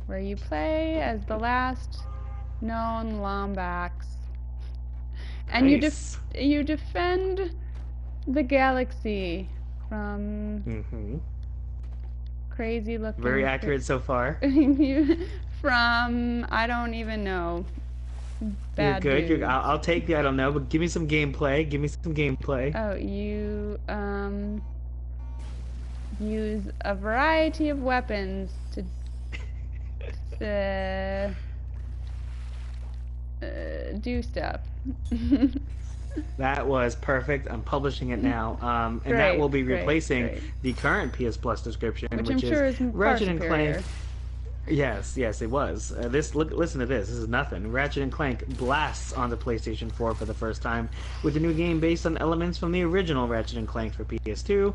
where you play as the last known Lombax. And nice. you defend the galaxy from crazy looking... Very accurate so far. From, I don't even know, bad You're good. dudes. I'll take the I don't know, but give me some gameplay. Oh, you use a variety of weapons to do stuff. That was perfect. I'm publishing it now, and that will be replacing the current PS Plus description, which I'm sure is Ratchet and superior. Clank. Yes, it was. Listen to this. This is nothing. Ratchet and Clank blasts onto PlayStation 4 for the first time with a new game based on elements from the original Ratchet and Clank for PS2.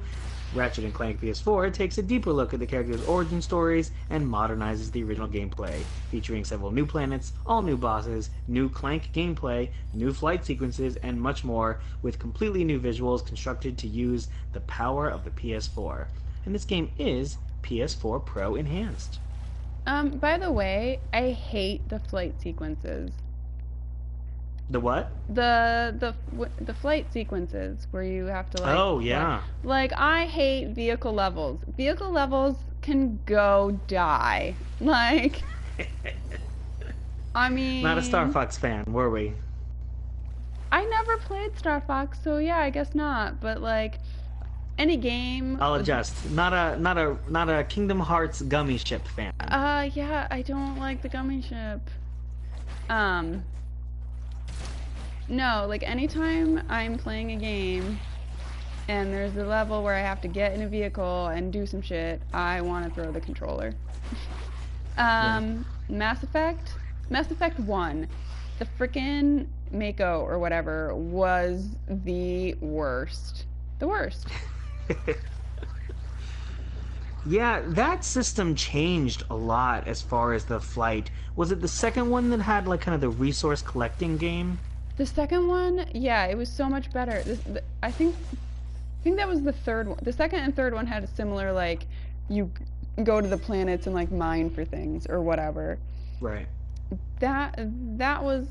Ratchet and Clank PS4 takes a deeper look at the characters' origin stories and modernizes the original gameplay, featuring several new planets, all new bosses, new Clank gameplay, new flight sequences, and much more, with completely new visuals constructed to use the power of the PS4. And this game is PS4 Pro enhanced. By the way, I hate the flight sequences. The what? The flight sequences where you have to like... Oh, yeah. Like, I hate vehicle levels. Vehicle levels can go die. Like... I mean... Not a Star Fox fan, were we? I never played Star Fox, so yeah, I guess not. But, like, any game... I'll adjust. Not a Kingdom Hearts gummy ship fan. Yeah, I don't like the gummy ship. No, like, anytime I'm playing a game and there's a level where I have to get in a vehicle and do some shit, I want to throw the controller. Mass Effect 1, the frickin' Mako or whatever was the worst. The worst. Yeah, that system changed a lot as far as the flight. Was it the second one that had like kind of the resource collecting game? The second one, yeah, it was so much better. I think that was the third one. The second and third one had a similar, like, you go to the planets and like mine for things or whatever. Right. That was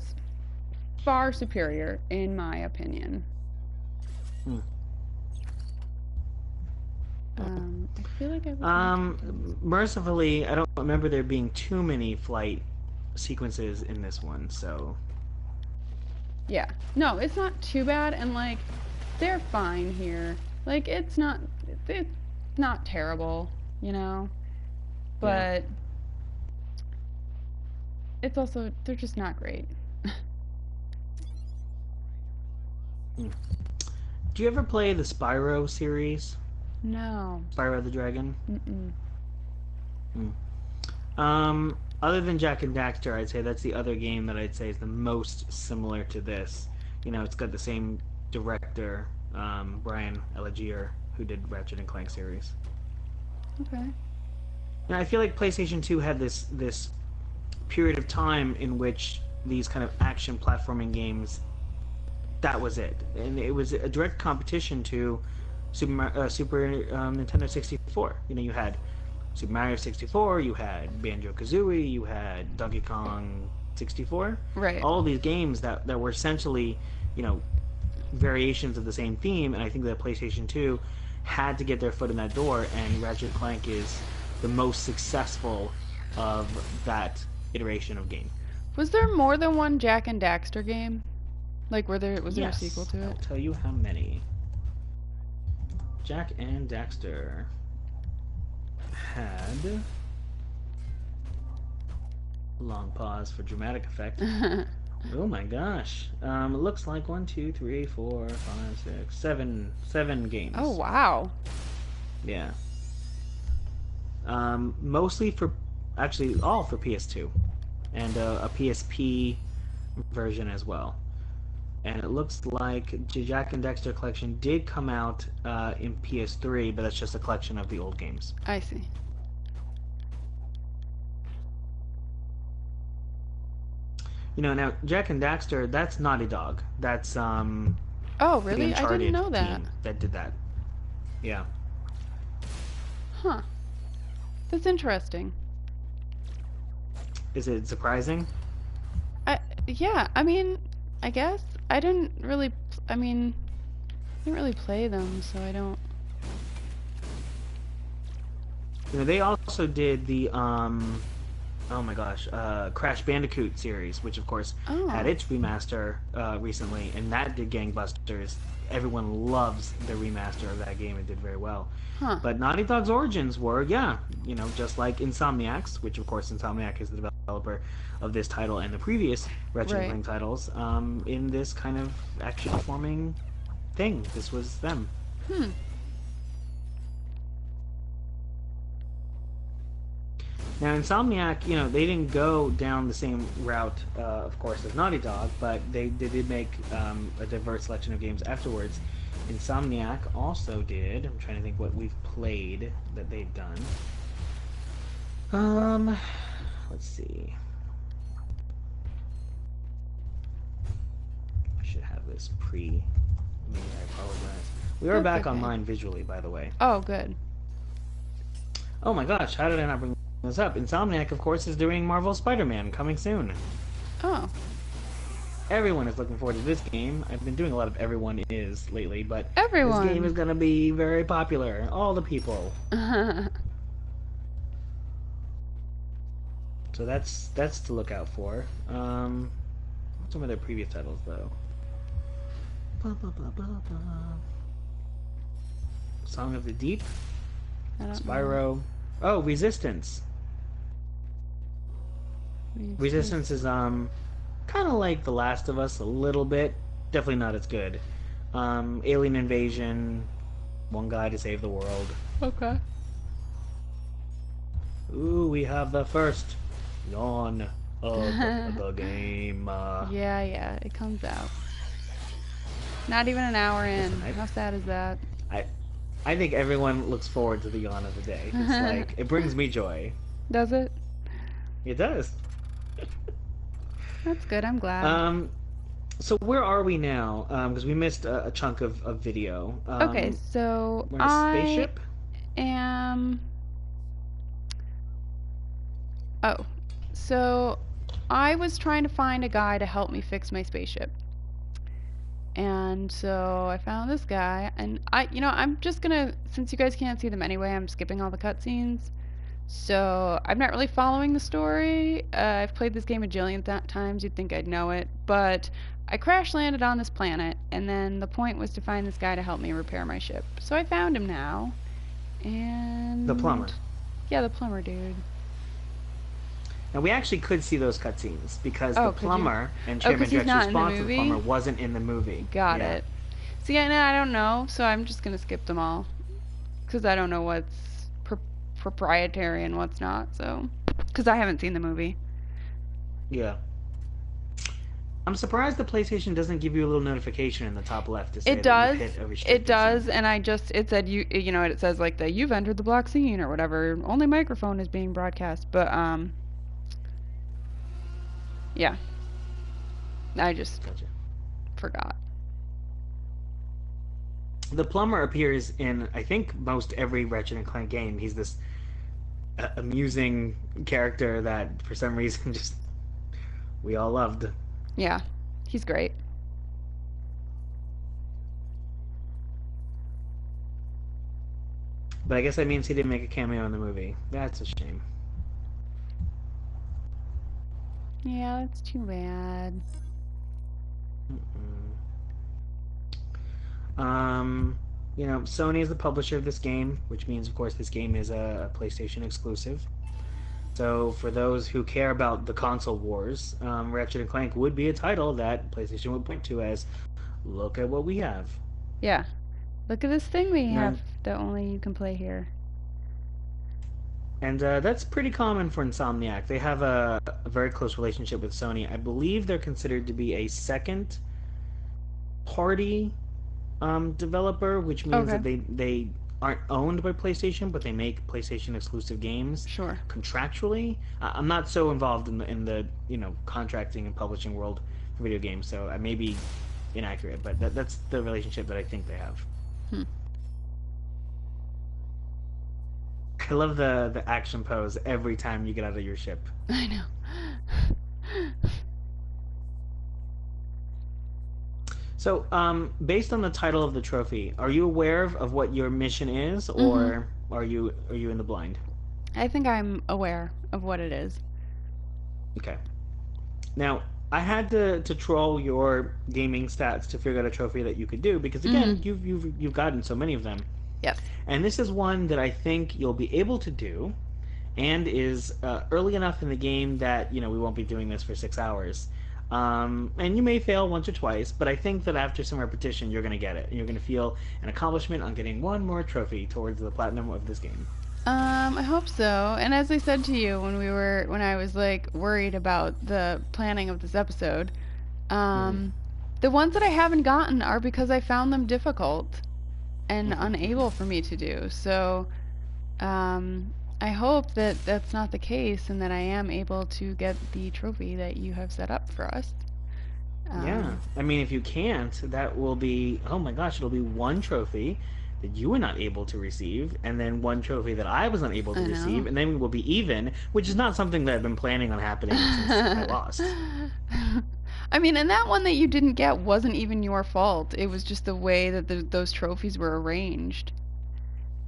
far superior, in my opinion. Hmm. I feel like I was Mercifully, I don't remember there being too many flight sequences in this one, so yeah. No, it's not too bad, and like they're fine here. Like it's not terrible, you know. yeah. But it's also they're just not great. Hmm. Do you ever play the Spyro series? No. Spyro the Dragon? Mm-mm. Hmm. Other than Jack and Daxter, I'd say that's the other game that I'd say is the most similar to this. You know, it's got the same director, Brian Elegier, who did Ratchet and Clank series. Okay. And I feel like PlayStation 2 had this period of time in which these kind of action platforming games, that was it, and it was a direct competition to Super Nintendo 64. You know, you had Super Mario 64, you had Banjo Kazooie, you had Donkey Kong 64. Right. All of these games that were essentially, you know, variations of the same theme, and I think that PlayStation 2 had to get their foot in that door, and Ratchet Clank is the most successful of that iteration of game. Was there more than one Jack and Daxter game? Like, was there a sequel Yes, to I'll it? tell you how many. Jack and Daxter had, long pause for dramatic effect. Oh my gosh. It looks like 1, 2, 3, 4, 5, 6, 7 games. Oh, wow. Yeah. Mostly for, actually, all for PS2, and a PSP version as well. And it looks like Jack and Dexter Collection did come out in PS3, but that's just a collection of the old games. I see. You know, now Jack and Daxter, that's Naughty Dog. That's Oh, the really? I didn't Uncharted know that. team that did that. Yeah. Huh. That's interesting. Is it surprising? Yeah, I mean, I guess I didn't really I mean, I didn't really play them, so I don't. You know, they also did the oh my gosh, Crash Bandicoot series, which of course had Oh, its remaster recently, and that did gangbusters. Everyone loves the remaster of that game. It did very well. huh. But Naughty Dog's origins were, yeah, you know, just like Insomniac's, which of course Insomniac is the developer of this title and the previous Ratchet and Right. Clank titles, in this kind of action forming thing. This was them. Hmm. Now, Insomniac, you know, they didn't go down the same route, of course, as Naughty Dog, but they did make a diverse selection of games afterwards. Insomniac also did. I'm trying to think what we've played that they've done. Let's see. I should have this me. I apologize. We are That's back okay. online visually, by the way. Oh, good. Oh my gosh, how did I not bring this up? Insomniac, of course, is doing Marvel Spider-Man coming soon. Oh. Everyone is looking forward to this game. I've been doing a lot of everyone is lately, but Everyone. this game is going to be very popular. All the people. So that's to look out for. What's some of their previous titles though? Blah, blah, blah, blah, blah. Song of the Deep, I don't know. Spyro. Oh, Resistance. Resistance is kind of like The Last of Us a little bit. Definitely not as good. Alien invasion, one guy to save the world. Okay. Ooh, we have the first yawn of the game. Yeah, it comes out. Not even an hour in. Listen, How sad is that? I think everyone looks forward to the yawn of the day. It's like it brings me joy. Does it? It does. That's good. I'm glad. So where are we now? Because we missed a chunk of video. Okay, so We're in a spaceship. am. Oh, So I was trying to find a guy to help me fix my spaceship. And so I found this guy, and I'm just gonna, since you guys can't see them anyway, I'm skipping all the cutscenes. So I'm not really following the story. I've played this game a jillion times. You'd think I'd know it, but I crash landed on this planet, and then the point was to find this guy to help me repair my ship. So I found him now, and The plumber. Yeah, the plumber dude. Now, we actually could see those cutscenes because Oh, the could you? plumber and Oh, Chairman 'cause he's Dretch's not in the response to the movie? plumber wasn't in the movie. Got Yeah. it. See, I don't know, so I'm just gonna skip them all, because I don't know what's proprietary and what's not. So, because I haven't seen the movie. Yeah. I'm surprised the PlayStation doesn't give you a little notification in the top left to say It that does. you hit a restricted It does, zone. and it said it says like that you've entered the block scene or whatever. Only microphone is being broadcast, but yeah, I just Gotcha. forgot. The plumber appears in, I think, most every Ratchet and Clank game. He's this amusing character that, for some reason, just we all loved. Yeah, he's great. But I guess that means he didn't make a cameo in the movie. That's a shame. Yeah, that's too bad. Sony is the publisher of this game, which means, of course, this game is a PlayStation exclusive. So, for those who care about the console wars, Ratchet and Clank would be a title that PlayStation would point to as, look at what we have. Yeah, look at this thing we And- have that only you can play here. And that's pretty common for Insomniac. They have a very close relationship with Sony. I believe they're considered to be a second party developer, which means Okay. that they aren't owned by PlayStation, but they make PlayStation exclusive games Sure. contractually. I'm not so involved in the contracting and publishing world for video games, so I may be inaccurate, but that's the relationship that I think they have. Hmm. I love the action pose every time you get out of your ship. I know. So, based on the title of the trophy, are you aware of what your mission is, or are you in the blind? I think I'm aware of what it is. Okay. Now, I had to troll your gaming stats to figure out a trophy that you could do because again, you've gotten so many of them. Yes. And this is one that I think you'll be able to do, and is early enough in the game that we won't be doing this for 6 hours. And you may fail once or twice, but I think that after some repetition, you're going to get it. And you're going to feel an accomplishment on getting one more trophy towards the platinum of this game. I hope so. And as I said to you when I was like worried about the planning of this episode, the ones that I haven't gotten are because I found them difficult and unable for me to do. So, I hope that that's not the case and that I am able to get the trophy that you have set up for us. Yeah. I mean, if you can't, that will be, oh my gosh, it'll be one trophy that you were not able to receive, and then one trophy that I was not able to receive, and then we will be even, which is not something that I've been planning on happening since I lost. I mean, and that one that you didn't get wasn't even your fault. It was just the way that those trophies were arranged.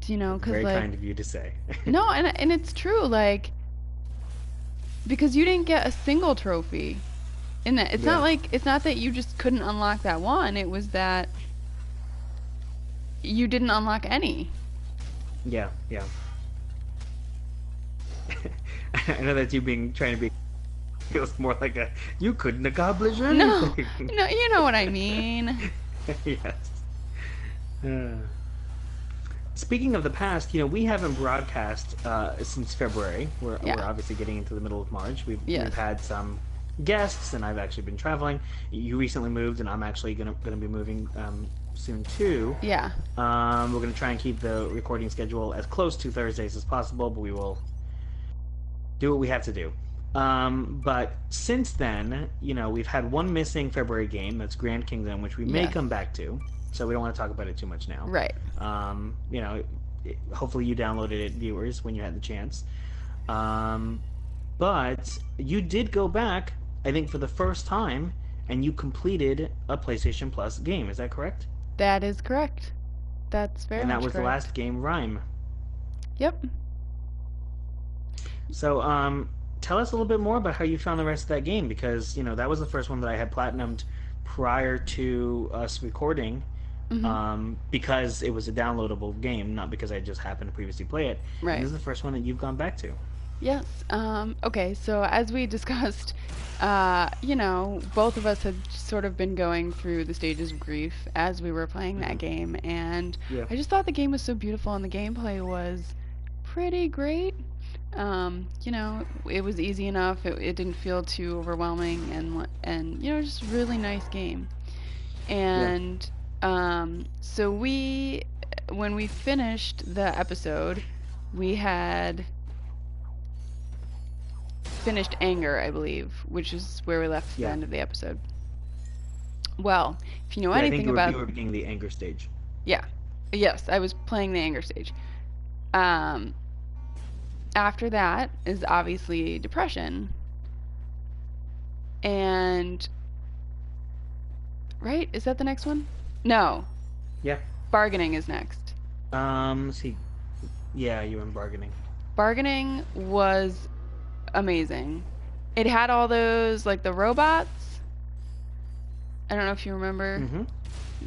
You know, because Very like, kind of you to say. no, and it's true, like, because you didn't get a single trophy. In that, it's not that you just couldn't unlock that one. It was that you didn't unlock any. Yeah. I know that you trying to be feels more like you couldn't accomplish anything. No, you know what I mean. Yes. Speaking of the past, we haven't broadcast since February. We're obviously getting into the middle of March. We've had some guests, and I've actually been traveling. You recently moved, and I'm actually gonna be moving soon too. Yeah. We're gonna try and keep the recording schedule as close to Thursdays as possible, but we will do what we have to do. But since then, we've had one missing February game. That's Grand Kingdom, which we may come back to. So we don't want to talk about it too much now. Right. Hopefully you downloaded it, viewers, when you had the chance. But you did go back, I think, for the first time, and you completed a PlayStation Plus game. Is that correct? That is correct. That's very And that much was the correct. last game, Rhyme. Yep. So, tell us a little bit more about how you found the rest of that game, because that was the first one that I had platinumed prior to us recording, Hmm. because it was a downloadable game, not because I just happened to previously play it. And Right. this is the first one that you've gone back to. Yes. Okay, so as we discussed, both of us had sort of been going through the stages of grief as we were playing that Hmm. game, and Yeah. I just thought the game was so beautiful and the gameplay was pretty great. It was easy enough. It didn't feel too overwhelming, and just a really nice game. Yeah. And so when we finished the episode, we had finished Anger, I believe, which is where we left at the Yeah. end of the episode. Well, if you know Yeah, I think anything about, you were beginning the anger stage. yeah, yes, I was playing the Anger stage. Um, After that is obviously Depression, and right, is that the next one? No, Yeah. Bargaining is next. Let's see. Yeah, you were in bargaining. Bargaining was amazing. It had all those, like, the robots. I don't know if you remember, Mm-hmm.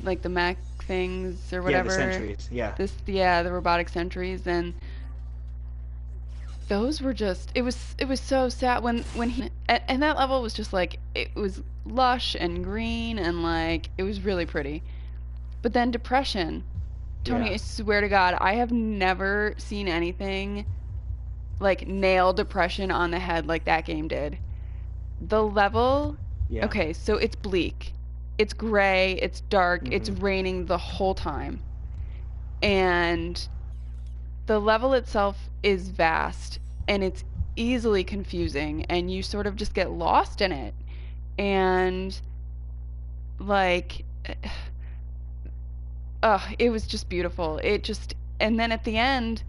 like the mech things or Yeah, whatever. the sentries. Yeah. The robotic sentries, and those were just, it was so sad when he, and that level was just like, it was lush and green and like it was really pretty. But then Depression, Tony, Yeah. I swear to God, I have never seen anything like nail Depression on the head like that game did. The level, Yeah. okay, so it's bleak. It's gray, it's dark, it's Mm-hmm. raining the whole time. And the level itself is vast and it's easily confusing and you sort of just get lost in it. And like it was just beautiful. And then at the end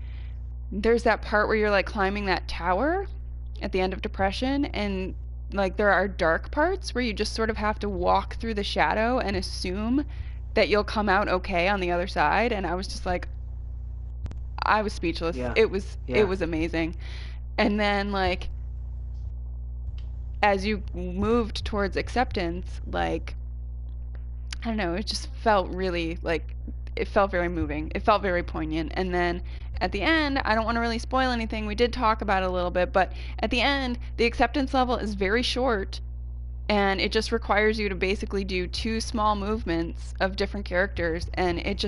there's that part where you're like climbing that tower at the end of Depression, and like there are dark parts where you just sort of have to walk through the shadow and assume that you'll come out okay on the other side, and I was just like, I was speechless. Yeah. It was Yeah. amazing. And then like as you moved towards acceptance, like I don't know, it just felt really like it felt very moving. It felt very poignant. And then at the end, I don't want to really spoil anything. We did talk about it a little bit, but at the end, the acceptance level is very short and it just requires you to basically do 2 small movements of different characters, and it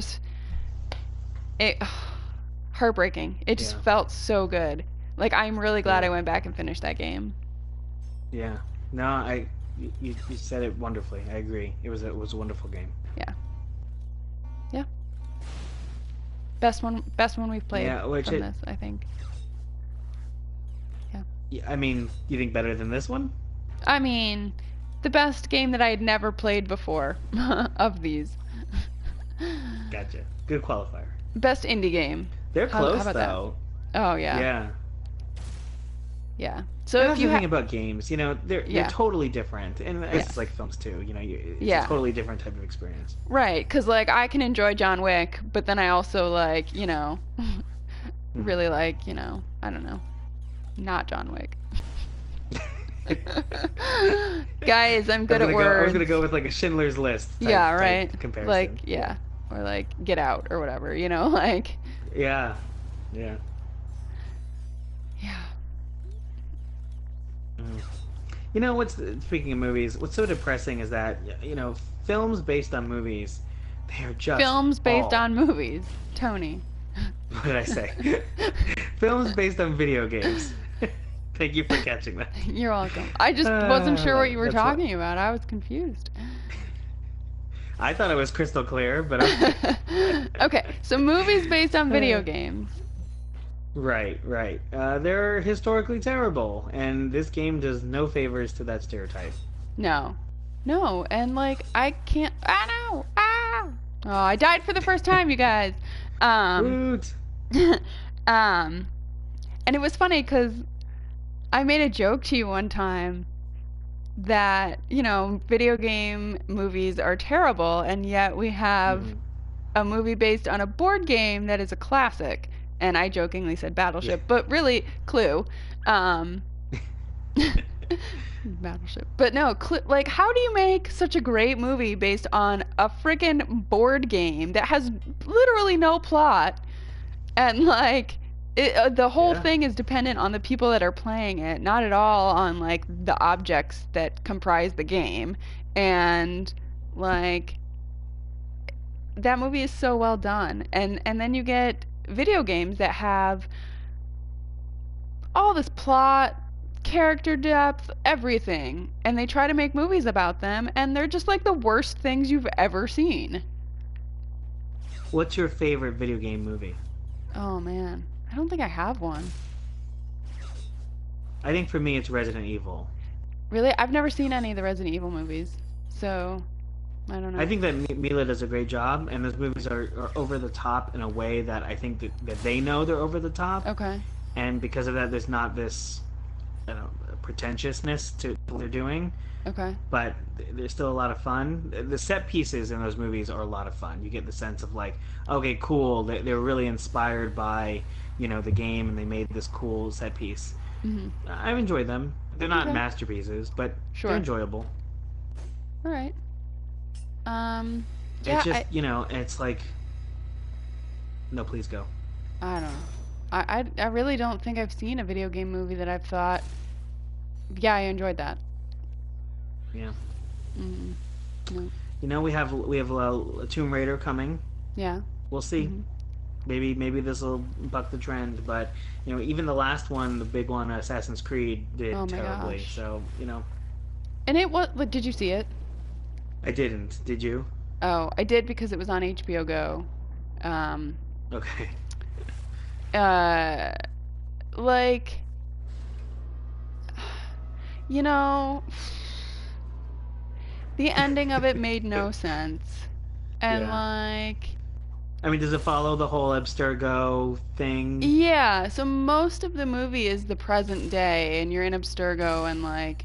heartbreaking. It just Yeah. felt so good. Like I'm really glad Yeah. I went back and finished that game. Yeah. No, you said it wonderfully. I agree. It was a wonderful game. Yeah. Yeah. Best one we've played Yeah, which from it, this, I think. yeah, I mean, you think better than this one? I mean, the best game that I had never played before of these. Gotcha. Good qualifier. Best indie game. They're How close about that? though. Oh yeah. Yeah. Yeah. So That's if the you thing have, about games, they're Yeah. totally different, and Yeah. it's like films too. It's Yeah. a totally different type of experience. right, because like I can enjoy John Wick, but then I also like, really like, I don't know, not John Wick. Guys, I'm good at words. I was gonna go with like a Schindler's List. Yeah, type right. comparison. Like, yeah. Or like Get Out or whatever, like, Yeah. Yeah. yeah. Speaking of movies, what's so depressing is that films based on movies, they are just Films based all- on movies, Tony. What did I say? Films based on video games. Thank you for catching that. You're welcome. I just wasn't sure what you were That's what- talking about. I was confused. I thought it was crystal clear, but Okay, so movies based on video games. right. They're historically terrible, and this game does no favors to that stereotype. No. No, and like I can't no. Oh, I died for the first time, you guys. Woot! And it was funny cuz I made a joke to you one time that, video game movies are terrible, and yet we have Hmm. a movie based on a board game that is a classic. And I jokingly said Yeah. Battleship, but really Clue. Um, Battleship. But no, like, how do you make such a great movie based on a freaking board game that has literally no plot? And, like, the whole Yeah. thing is dependent on the people that are playing it, not at all on, like, the objects that comprise the game. And, like, that movie is so well done. And then you get video games that have all this plot, character depth, everything. And they try to make movies about them, and they're just like the worst things you've ever seen. What's your favorite video game movie? Oh man, I don't think I have one. I think for me it's Resident Evil. Really? I've never seen any of the Resident Evil movies. So, I don't I know. think that Mila does a great job, and those movies are over the top in a way that I think that they know they're over the top, Okay. and because of that, there's not this, I don't know, pretentiousness to what they're doing, Okay. but there's still a lot of fun. The set pieces in those movies are a lot of fun. You get the sense of like, okay, cool, they're really inspired by, the game, and they made this cool set piece. Mhm. I've enjoyed them. They're not Okay. masterpieces, but Sure. they're enjoyable. All right. Yeah, It's just, it's like, no, please go. I don't know. I really don't think I've seen a video game movie that I've thought, yeah, I enjoyed that. Yeah. Mm, no. We have a Tomb Raider coming. Yeah. We'll see. Mhm. Maybe this will buck the trend, but even the last one, the big one, Assassin's Creed, did Oh my terribly. gosh. So And what did you see it? I didn't. Did you? Oh, I did because it was on HBO Go. Um, Okay. uh, like, you know, the ending of it made no sense. And Yeah. like, I mean, does it follow the whole Abstergo thing? yeah, so most of the movie is the present day, and you're in Abstergo, and like,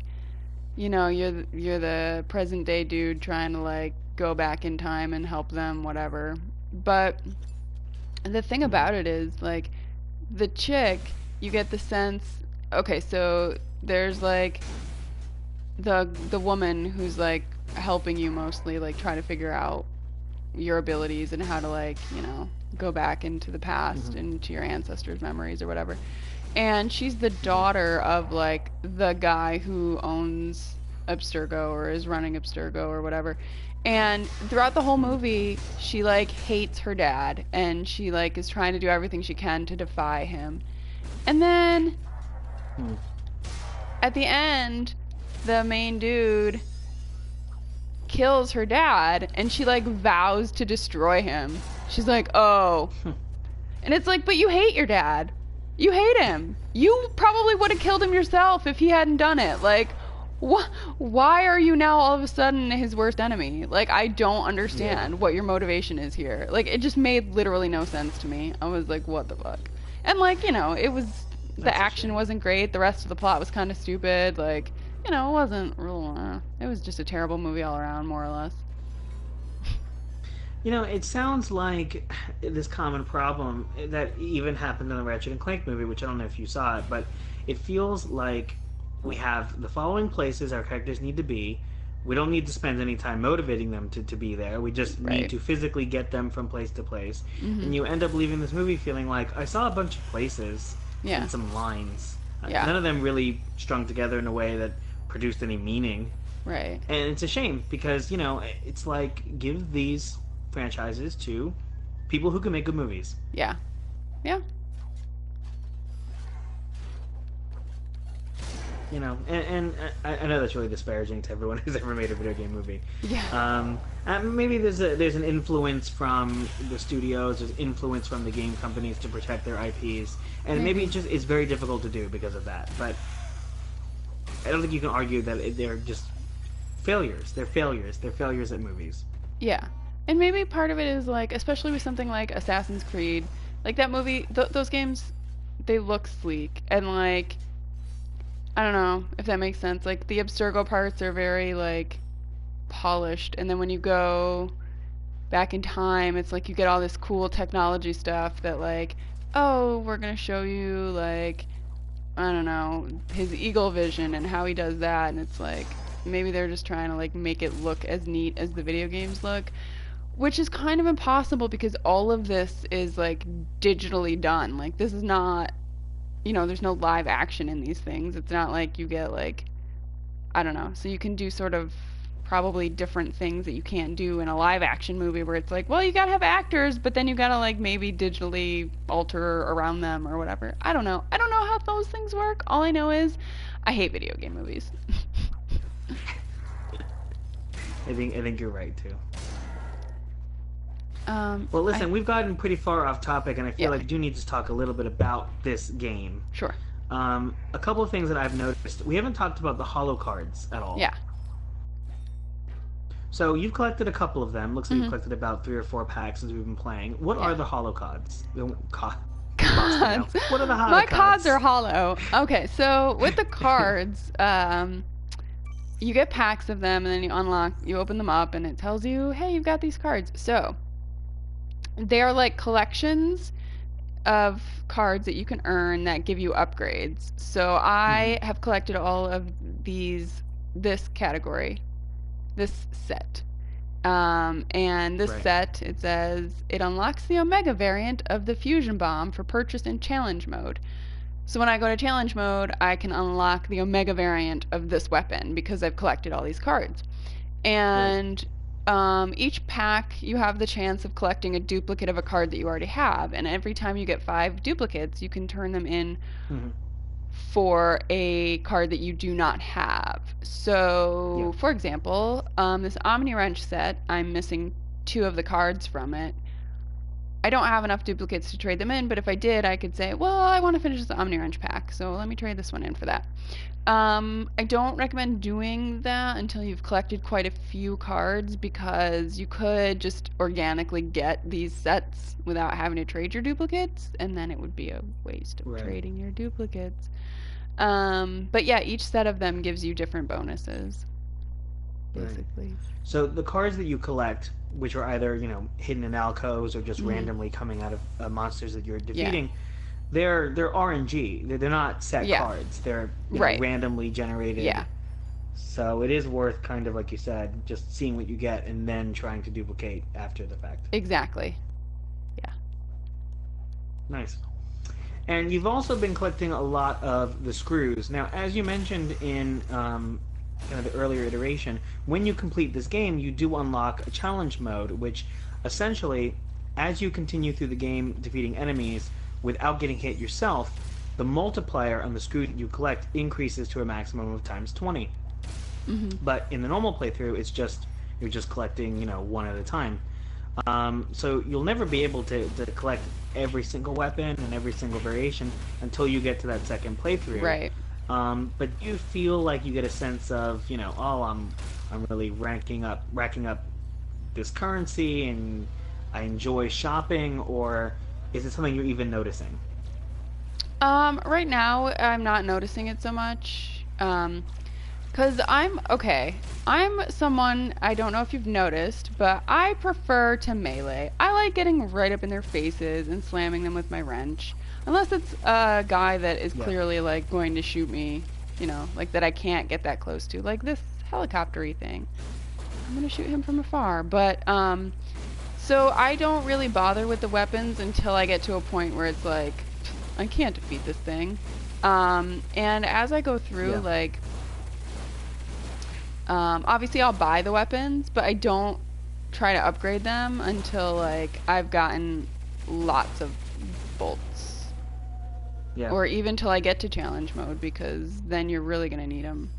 you're the present day dude trying to like go back in time and help them, whatever. But the thing Mhm. about it is like the chick, you get the sense, okay, so there's like the woman who's like helping you mostly like try to figure out your abilities and how to like, go back into the past, Mhm. into your ancestors' memories or whatever. And she's the daughter of like the guy who owns Abstergo or is running Abstergo or whatever. And throughout the whole Mhm. movie, she like hates her dad, and she like is trying to do everything she can to defy him. And then Mhm. at the end, the main dude kills her dad, and she like vows to destroy him. She's like, "Oh." And it's like, "But you hate your dad. You hate him. You probably would have killed him yourself if he hadn't done it. Like, why are you now all of a sudden his worst enemy? Like, I don't understand Yeah. what your motivation is here." Like, it just made literally no sense to me. I was like, "What the fuck?" And like, it was, the That's a action shame. wasn't great. The rest of the plot was kind of stupid. Like, it wasn't real. It was just a terrible movie all around, more or less. It sounds like this common problem that even happened in the Ratchet and Clank movie, which I don't know if you saw it, but it feels like we have the following places our characters need to be. We don't need to spend any time motivating them to be there. We just need Right. to physically get them from place to place. Mhm. And you end up leaving this movie feeling like, I saw a bunch of places Yeah. and some lines. Yeah. None of them really strung together in a way that produced any meaning. Right. And it's a shame because, it's like give these franchises to people who can make good movies. Yeah. Yeah. And I know that's really disparaging to everyone who's ever made a video game movie. Yeah. Maybe there's an influence from the studios, there's influence from the game companies to protect their IPs, and maybe it just is very difficult to do because of that. But I don't think you can argue that they're just failures. They're failures. They're failures at movies. Yeah. And maybe part of it is like, especially with something like Assassin's Creed, like that movie, those games, they look sleek, and like I don't know if that makes sense. Like the Abstergo parts are very like polished, and then when you go back in time, it's like you get all this cool technology stuff that like, oh, we're gonna show you like, I don't know, his eagle vision and how he does that, and it's like maybe they're just trying to like make it look as neat as the video games look, which is kind of impossible because all of this is like digitally done. Like this is not, there's no live action in these things. It's not like you get like, I don't know. So you can do sort of probably different things that you can't do in a live action movie where it's like, well, you gotta have actors, but then you gotta like maybe digitally alter around them or whatever. I don't know. I don't know how those things work. All I know is I hate video game movies. I think you're right too. Well, listen, we've gotten pretty far off topic, and I feel yeah. like we do need to talk a little bit about this game. Sure. A couple of things that I've noticed. We haven't talked about the holo cards at all. Yeah. So you've collected a couple of them. Looks like you've collected about 3 or 4 packs since we've been playing. What are the holo cards? Cards. What are the holo My cards? cards are hollow. Okay, so with the cards, you get packs of them, and then you open them up, and it tells you, hey, you've got these cards. So they are like collections of cards that you can earn that give you upgrades. So I have collected all of this category, this set. And this set, it says, it unlocks the Omega variant of the Fusion Bomb for purchase in Challenge Mode. So when I go to Challenge Mode, I can unlock the Omega variant of this weapon because I've collected all these cards. And each pack, you have the chance of collecting a duplicate of a card that you already have. And every time you get 5 duplicates, you can turn them in for a card that you do not have. So, for example, this Omni Wrench set, I'm missing 2 of the cards from it. I don't have enough duplicates to trade them in, but if I did, I could say, well, I want to finish this Omni Wrench pack, so let me trade this one in for that. I don't recommend doing that until you've collected quite a few cards, because you could just organically get these sets without having to trade your duplicates, and then it would be a waste of trading your duplicates. But yeah, each set of them gives you different bonuses, basically. So the cards that you collect, which are either, hidden in alcoves or just randomly coming out of monsters that you're defeating, they're RNG. They're not set cards. They're randomly generated. Yeah. So it is worth, kind of like you said, just seeing what you get and then trying to duplicate after the fact. Exactly. Yeah. Nice. And you've also been collecting a lot of the screws. Now, as you mentioned in kind of the earlier iteration, when you complete this game, you do unlock a challenge mode, which essentially, as you continue through the game defeating enemies without getting hit yourself, the multiplier on the screws that you collect increases to a maximum of times 20. But in the normal playthrough, you're just collecting, one at a time. So you'll never be able to collect every single weapon and every single variation until you get to that second playthrough. Right. But do you feel like you get a sense of, I'm really racking up this currency and I enjoy shopping, or is it something you're even noticing? Right now, I'm not noticing it so much. Because I'm someone, I don't know if you've noticed, but I prefer to melee. I like getting right up in their faces and slamming them with my wrench. Unless it's a guy that is clearly, like, going to shoot me, like, that I can't get that close to. Like this helicopter-y thing. I'm going to shoot him from afar. But, so I don't really bother with the weapons until I get to a point where it's like, I can't defeat this thing. And as I go through, like, obviously I'll buy the weapons, but I don't try to upgrade them until, like, I've gotten lots of bolts. Yeah. Or even till I get to challenge mode, because then you're really going to need them.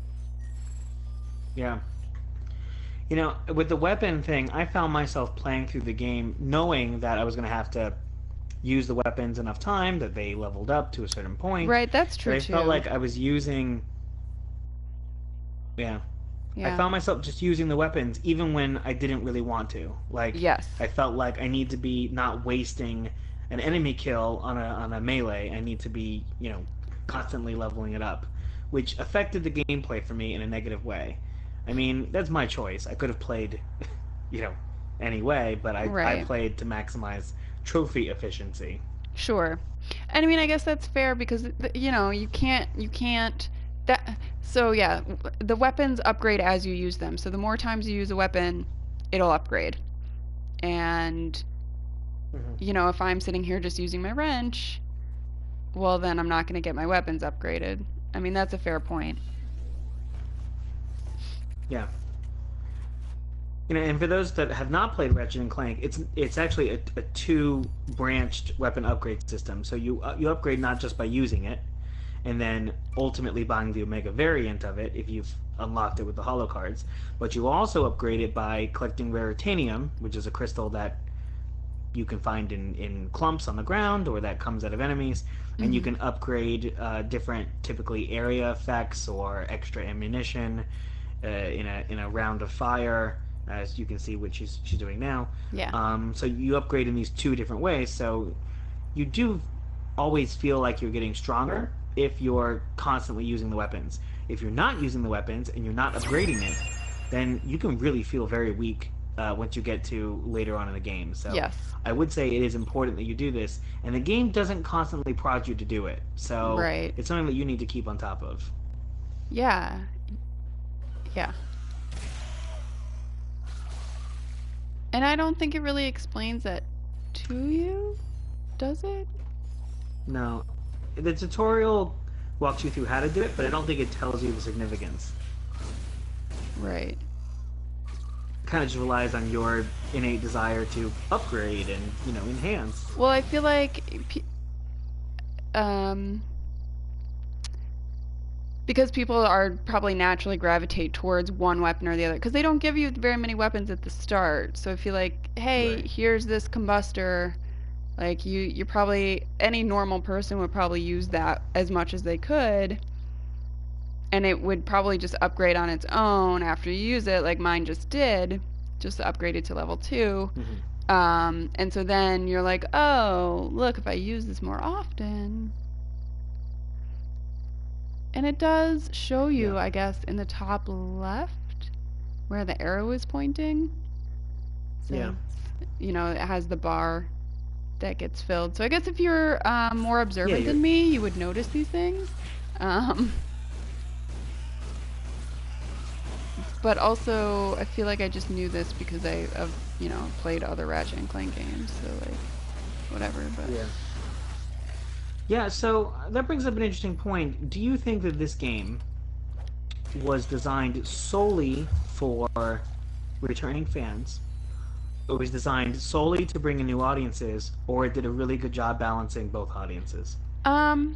Yeah. With the weapon thing, I found myself playing through the game knowing that I was going to have to use the weapons enough time, that they leveled up to a certain point. Right, that's true, too. I felt like I was using... Yeah. I found myself just using the weapons even when I didn't really want to. Like, I felt like I need to be not wasting an enemy kill on a melee. I need to be, constantly leveling it up. which affected the gameplay for me in a negative way. I mean, that's my choice. I could have played, you know, anyway, but I Right. played to maximize trophy efficiency. Sure. And I mean, I guess that's fair because you know, you can't that so yeah, the weapons upgrade as you use them. So the more times you use a weapon, it'll upgrade. And Hmm. you know, if I'm sitting here just using my wrench, well then I'm not going to get my weapons upgraded. I mean, that's a fair point. Yeah. And for those that have not played Ratchet and Clank, it's actually a two branched weapon upgrade system. So you upgrade not just by using it, and then ultimately buying the Omega variant of it if you've unlocked it with the holo cards, but you also upgrade it by collecting Raritanium, which is a crystal that you can find in clumps on the ground or that comes out of enemies, and you Mhm. can upgrade different, typically area effects or extra ammunition in a round of fire, as you can see what she's doing now. Yeah. So you upgrade in these two different ways. So you do always feel like you're getting stronger if you're constantly using the weapons. If you're not using the weapons and you're not upgrading it, then you can really feel very weak once you get to later on in the game. So Yes. I would say it is important that you do this, and the game doesn't constantly prod you to do it. So Right. it's something that you need to keep on top of. Yeah. Yeah. And I don't think it really explains that to you, does it? No, the tutorial walks you through how to do it, but I don't think it tells you the significance. Right. It kind of just relies on your innate desire to upgrade and enhance. Well, I feel like um because people are probably naturally gravitate towards one weapon or the other because they don't give you very many weapons at the start. So if you like, hey, Right. here's this combustor, like you probably any normal person would probably use that as much as they could, and it would probably just upgrade on its own after you use it, like mine just did, just upgraded to level 2. Hmm. And so then you're like, oh, look, if I use this more often, and it does show Yeah. you, I guess, in the top left where the arrow is pointing. It Yeah. says, you know, it has the bar that gets filled. So I guess if you're more Yeah. observant You're. than me, you would notice these things. Um, but also, I feel like I just knew this because I've, you know, played other Ratchet and Clank games. So like, whatever. But Yeah. Yeah. So that brings up an interesting point. Do you think that this game was designed solely for returning fans? It was designed solely to bring in new audiences, or it did a really good job balancing both audiences. um,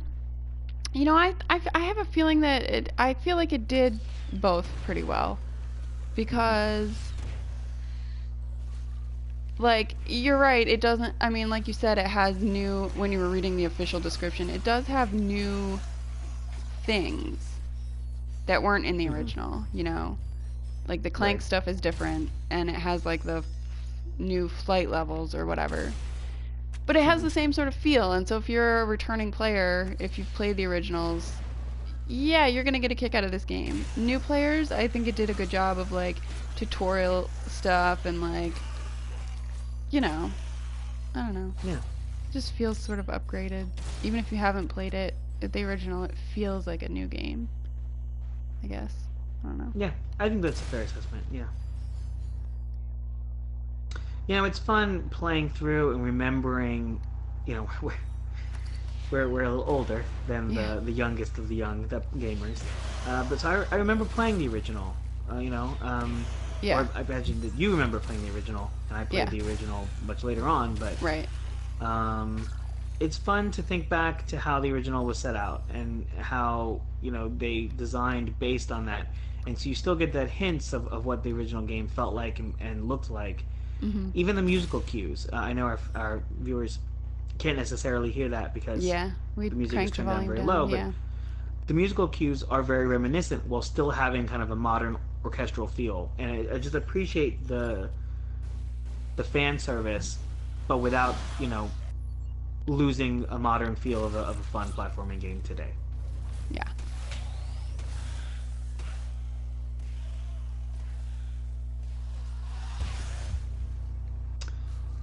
you know, I have a feeling that I feel like it did both pretty well Hmm. because like you're right, it doesn't, I mean, like you said, it has new, when you were reading the official description, it does have new things that weren't in the Hmm. original, you know. Like the Clank Right. stuff is different and it has like the new flight levels or whatever. But it has Hmm. the same sort of feel, and so if you're a returning player, if you've played the originals, yeah, you're gonna get a kick out of this game. New players, I think it did a good job of like tutorial stuff and like, you know, I don't know. Yeah. It just feels sort of upgraded. Even if you haven't played it, the original, it feels like a new game, I guess. I don't know. Yeah. I think that's a fair assessment. Yeah. It's fun playing through and remembering. We're a little older than Yeah. the youngest of the young gamers, but so I remember playing the original. Yeah. Or I imagine that you remember playing the original, and I played Yeah. the original much later on. But Right. um, it's fun to think back to how the original was set out and how they designed based on that, and so you still get that hints of what the original game felt like and looked like. Mhm. Even the musical cues. I know our viewers can't necessarily hear that because Yeah. We the music is cranked the turned down volume very down. low, but Yeah. the musical cues are very reminiscent while still having kind of a modern orchestral feel. And I just appreciate the fan service, but without losing a modern feel of a fun platforming game today. Yeah.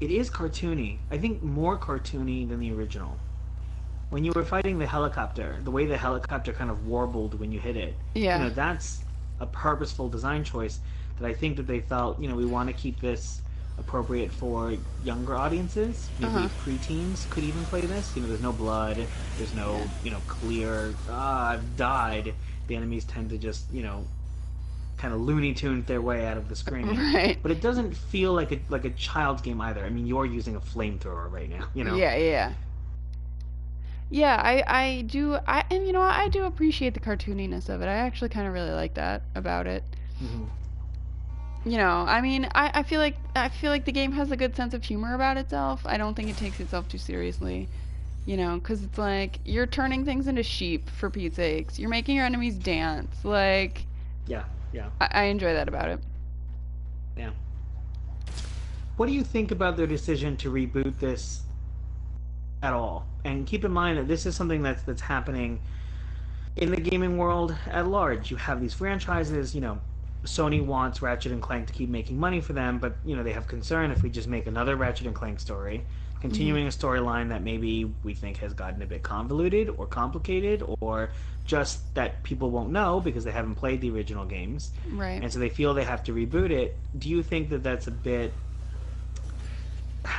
it is cartoony. I think more cartoony than the original. When you were fighting the helicopter, the way the helicopter kind of warbled when you hit it, Yeah. that's a purposeful design choice that I think that they felt, we want to keep this appropriate for younger audiences. Maybe Uh-huh. preteens could even play this. There's no blood, there's no, Yeah. clear, I've died. The enemies tend to just, kind of Looney Tunes their way out of the screen. Right. But it doesn't feel like a child's game either. I mean, you're using a flamethrower right now, Yeah, yeah. Yeah, I do and you know what, I do appreciate the cartooniness of it. I actually kind of really like that about it. Hmm. I mean, I feel like the game has a good sense of humor about itself. I don't think it takes itself too seriously. Because it's like you're turning things into sheep for Pete's sakes. You're making your enemies dance. Like, Yeah, yeah, I enjoy that about it. yeah. What do you think about their decision to reboot this at all? And keep in mind that this is something that's happening in the gaming world at large. You have these franchises, Sony wants Ratchet and Clank to keep making money for them, but they have concern if we just make another Ratchet and Clank story, Hmm. continuing a storyline that maybe we think has gotten a bit convoluted or complicated, or just that people won't know because they haven't played the original games, Right. and so they feel they have to reboot it. Do you think that that's a bit?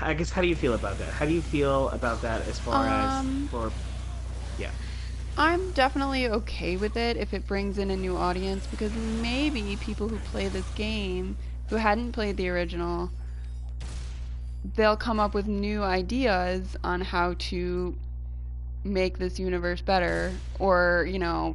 I guess, how do you feel about that? How do you feel about that as far as Um, for yeah? I'm definitely okay with it if it brings in a new audience because maybe people who play this game who hadn't played the original, they'll come up with new ideas on how to make this universe better or,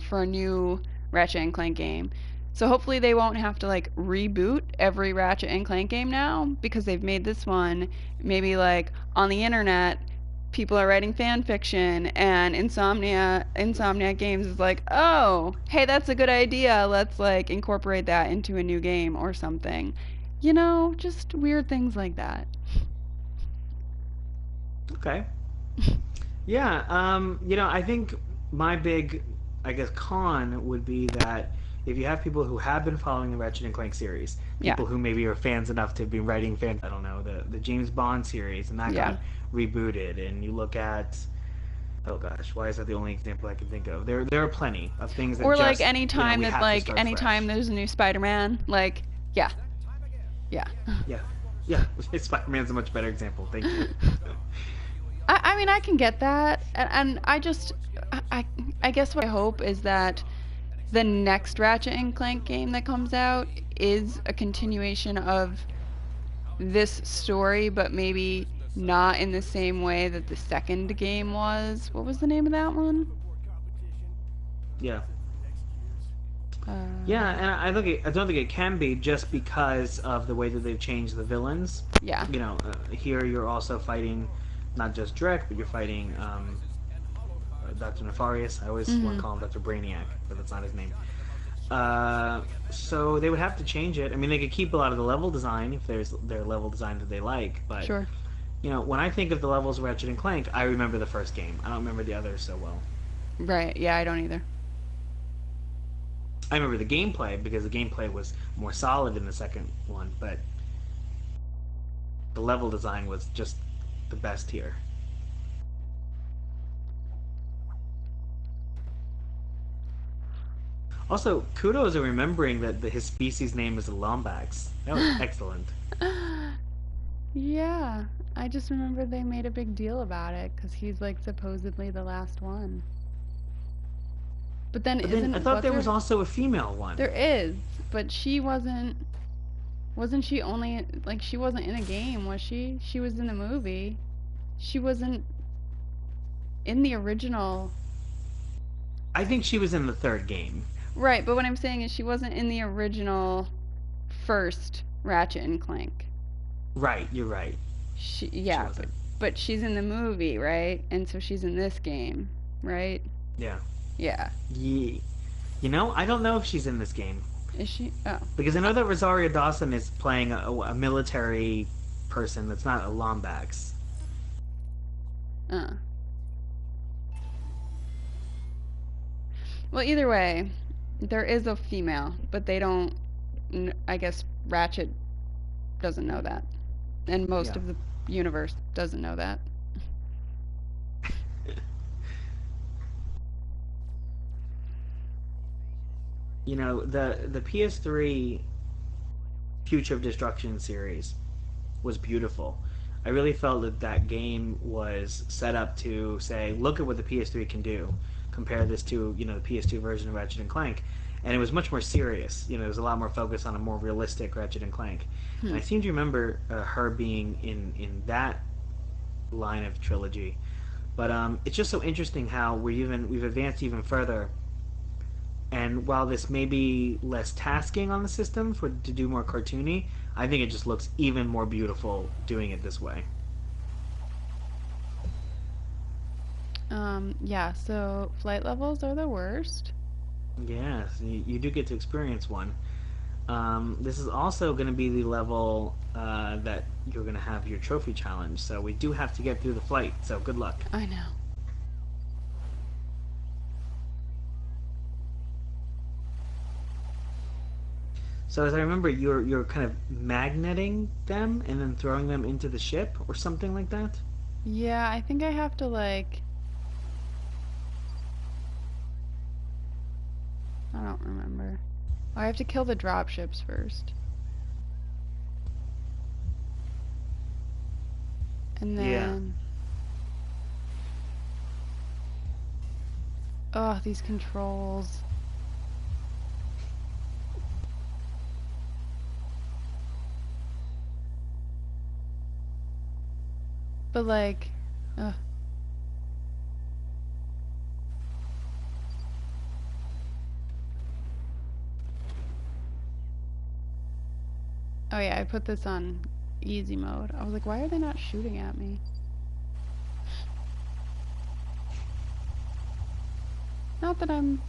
for a new Ratchet and Clank game. So hopefully they won't have to like reboot every Ratchet and Clank game now because they've made this one. Maybe like on the internet, people are writing fan fiction and Insomnia Games is like, "Oh, hey, that's a good idea. Let's like incorporate that into a new game or something." Just weird things like that. Okay. Yeah, I think my big, I guess, con would be that if you have people who have been following the Ratchet and Clank series, Yeah. people who maybe are fans enough to be writing I don't know, the James Bond series, and that Yeah. got rebooted, and you look at, oh gosh, why is that the only example I can think of? There are plenty of things that Or like just, anytime we that have to like start anytime fresh. there's a new Spider-Man, like yeah, yeah. Yeah, yeah, Spider-Man's a much better example. Thank you. I mean I can get that, and I I guess what I hope is that the next Ratchet and Clank game that comes out is a continuation of this story, but maybe not in the same way that the second game was. What was the name of that one? Yeah. Uh, Yeah, and I don't think it can be just because of the way that they've changed the villains. yeah. Here you're also fighting not just Drek, but you're fighting Dr. Nefarious. I always want Mhm. to call him Dr. Brainiac, but that's not his name. So they would have to change it. I mean, they could keep a lot of the level design if there's their level design that they like, but Sure. when I think of the levels of Ratchet and Clank, I remember the first game. I don't remember the others so well. Right. Yeah, I don't either. I remember the gameplay because the gameplay was more solid in the second one, but the level design was just the best here. Also, kudos in remembering that his species name is a Lombax. That was excellent. Yeah, I just remember they made a big deal about it because he's like supposedly the last one. But then But then I isn't thought what's there was her? also a female one. There is, but she wasn't. Wasn't she only like she wasn't in a game, was she? She was in the movie. She wasn't in the original. I think she was in the third game. Right, but what I'm saying is she wasn't in the original first Ratchet and Clank. Right, you're right. She Yeah, but wasn't. she's in the movie, right? And so she's in this game, right? Yeah. Yeah. Yeah. I don't know if she's in this game Is she? Oh. because I know that Rosario Dawson is playing a military person that's not a Lombax. Uh. Well, either way, there is a female, but they don't. I guess Ratchet doesn't know that, and most Yeah. of the universe doesn't know that. You know, the PS3 Future of Destruction series was beautiful. I really felt that that game was set up to say, look at what the PS3 can do. Compare this to, you know, the PS2 version of Ratchet and Clank, and it was much more serious. You know, there was a lot more focus on a more realistic Ratchet and Clank. And Hmm. I seem to remember her being in that line of trilogy. But it's just so interesting how we've advanced even further. And while this may be less tasking on the system for to do more cartoony, I think it just looks even more beautiful doing it this way. Yeah, so flight levels are the worst. Yes, you do get to experience one. This is also going to be the level that you're going to have your trophy challenge. So we do have to get through the flight. So good luck. I know. So as I remember, you're kind of magneting them and then throwing them into the ship or something like that. Yeah, I think I have to like, I don't remember. Oh, I have to kill the dropships first. And Yeah. then, oh, these controls. But like, ugh. Oh yeah, I put this on easy mode. I was like, why are they not shooting at me? Not that I'm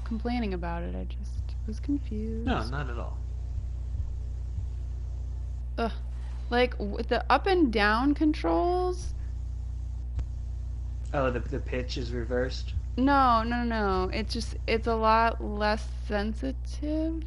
complaining about it. I just was No, confused. not at all. Ugh. Like with the up and down controls. Oh, the pitch is reversed. No, no, no. It's a lot less sensitive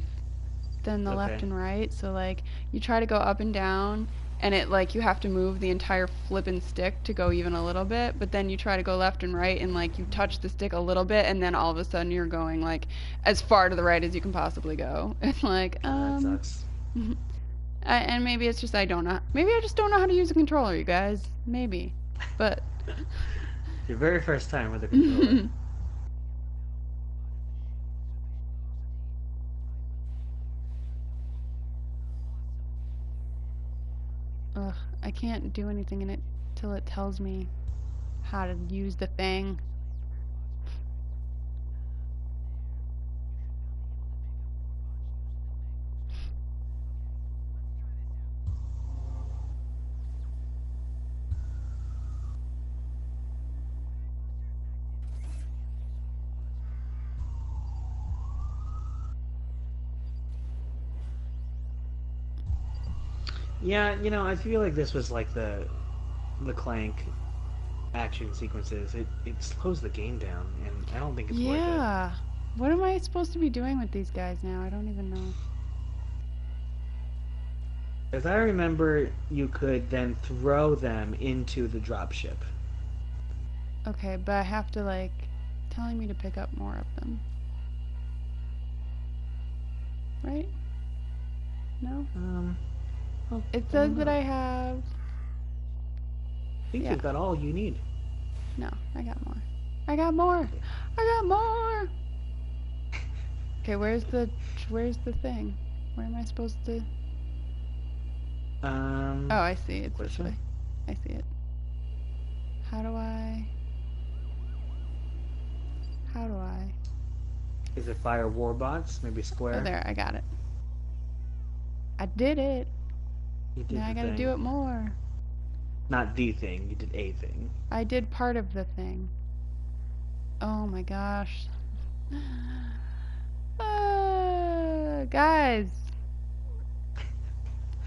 than the left Okay. and right. So like you try to go up and down and it like you have to move the entire flippin' stick to go even a little bit, but then you try to go left and right and like you touch the stick a little bit and then all of a sudden you're going like as far to the right as you can possibly go. And like That sucks. and maybe it's just I don't know. Maybe I just don't know how to use a controller, you guys. Maybe. But Your very first time with a controller. ugh, I can't do anything in it till it tells me how to use the thing. Yeah, you know, I feel like this was like the Clank action sequences. It slows the game down, and I don't think it's worth it. Yeah. What am I supposed to be doing with these guys now? I don't even know. As I remember, you could then throw them into the dropship. Okay, but I have to like telling me to pick up more of them. Right? No? Well, It I says don't that know. I have I think yeah. you've got all you need. No, I got more. I got more. I got more. Okay, where's the thing? Where am I supposed to Oh, I see. It's this Question? way. I see it. How do I How do I Is it fire warbots? Maybe Oh, square? there, I got it. I did it. You did Now I the gotta do thing. it more. Not the thing, you did a thing. I did part of the thing. Oh my gosh. Guys,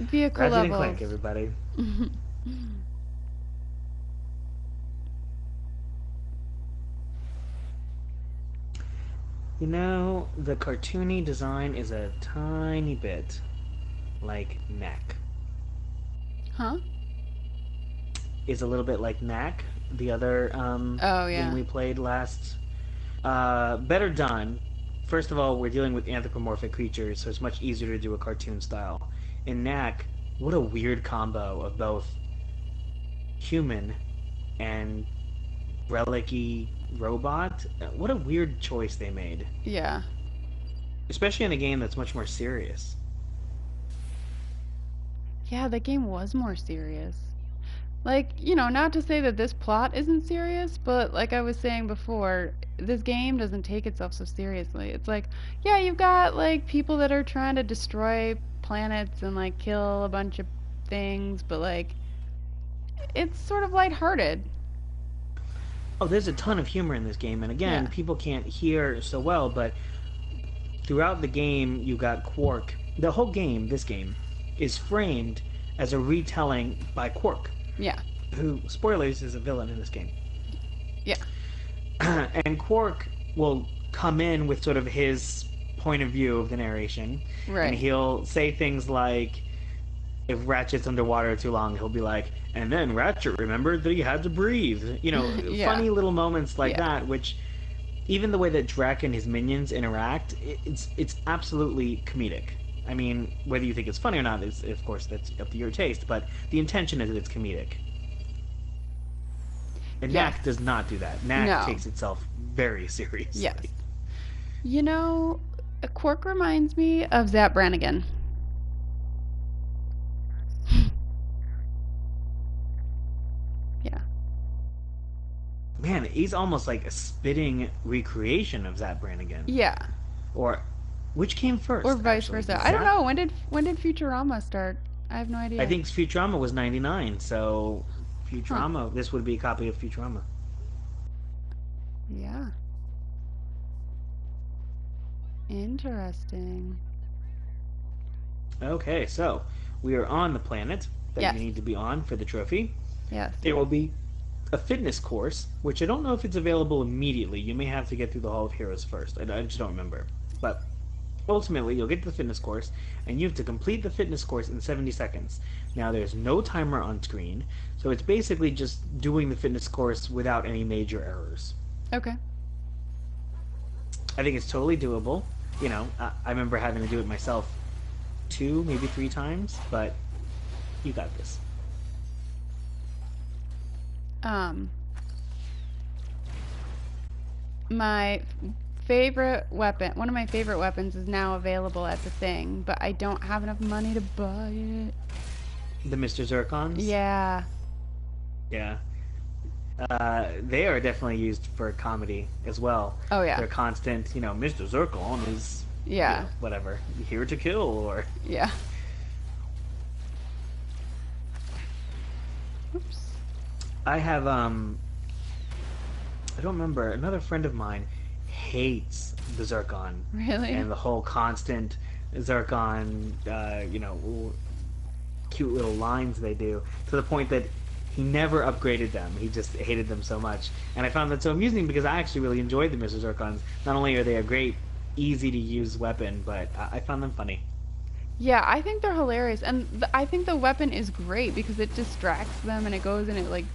vehicle Ratchet and levels. Clank, everybody. You know, the cartoony design is a tiny bit like neck. Huh? is a little bit like Knack, the other Oh game yeah. we played last. Better done. First of all, we're dealing with anthropomorphic creatures, so it's much easier to do a cartoon style. In Knack, what a weird combo of both human and relic-y robot. What a weird choice they made. Yeah. Especially in a game that's much more serious. Yeah, the game was more serious. Like, you know, not to say that this plot isn't serious, but like I was saying before, this game doesn't take itself so seriously. It's like, yeah, you've got like people that are trying to destroy planets and like kill a bunch of things, but like it's sort of lighthearted. Oh, there's a ton of humor in this game, and again, Yeah. people can't hear so well, but throughout the game, you got Quark. The whole game, this game, is framed as a retelling by Quark, Yeah. who, spoilers, is a villain in this game. Yeah. And Quark will come in with sort of his point of view of the narration, and Right. he'll say things like, if Ratchet's underwater too long, he'll be like, and then Ratchet remembered that he had to breathe. You know, Yeah. funny little moments like Yeah. that, which even the way that Drek and his minions interact, it's absolutely comedic. I mean, whether you think it's funny or not is, of course, that's up to your taste, but the intention is that it's comedic. And Yes. Knack does not do that. Knack No. takes itself very seriously. Yes. You know, Quark reminds me of Zap Brannigan. Yeah. Man, he's almost like a spitting recreation of Zap Brannigan. Yeah. Or which came first? Or vice actually? versa. Did I don't Zap- know. When did Futurama start? I have no idea. I think Futurama was 99, so Futurama, this would be a copy of Futurama. Yeah. Interesting. Okay, so we are on the planet that Yes. you need to be on for the trophy. Yes. There will be a fitness course, which I don't know if it's available immediately. You may have to get through the Hall of Heroes first. I just don't remember. But ultimately, you'll get to the fitness course, and you have to complete the fitness course in 70 seconds. Now, there's no timer on screen, so it's basically just doing the fitness course without any major errors. Okay. I think it's totally doable. You know, I remember having to do it myself 2, maybe 3 times, but you got this. My favorite weapon, one of my favorite weapons is now available at the thing, but I don't have enough money to buy it. The Mr. Zircons? Yeah. Yeah. They are definitely used for comedy as well. Oh yeah. They're constant, you know, Mr. Zircon is, Yeah. you know, whatever, here to kill, or... Yeah. Oops. I have, I don't remember, another friend of mine hates the Zircon. Really? And the whole constant Zircon, you know, cute little lines they do, to the point that he never upgraded them. He just hated them so much. And I found that so amusing because I actually really enjoyed the Mr. Zircons. Not only are they a great, easy-to-use weapon, but I found them funny. Yeah, I think they're hilarious, and I think the weapon is great because it distracts them and it goes and it like,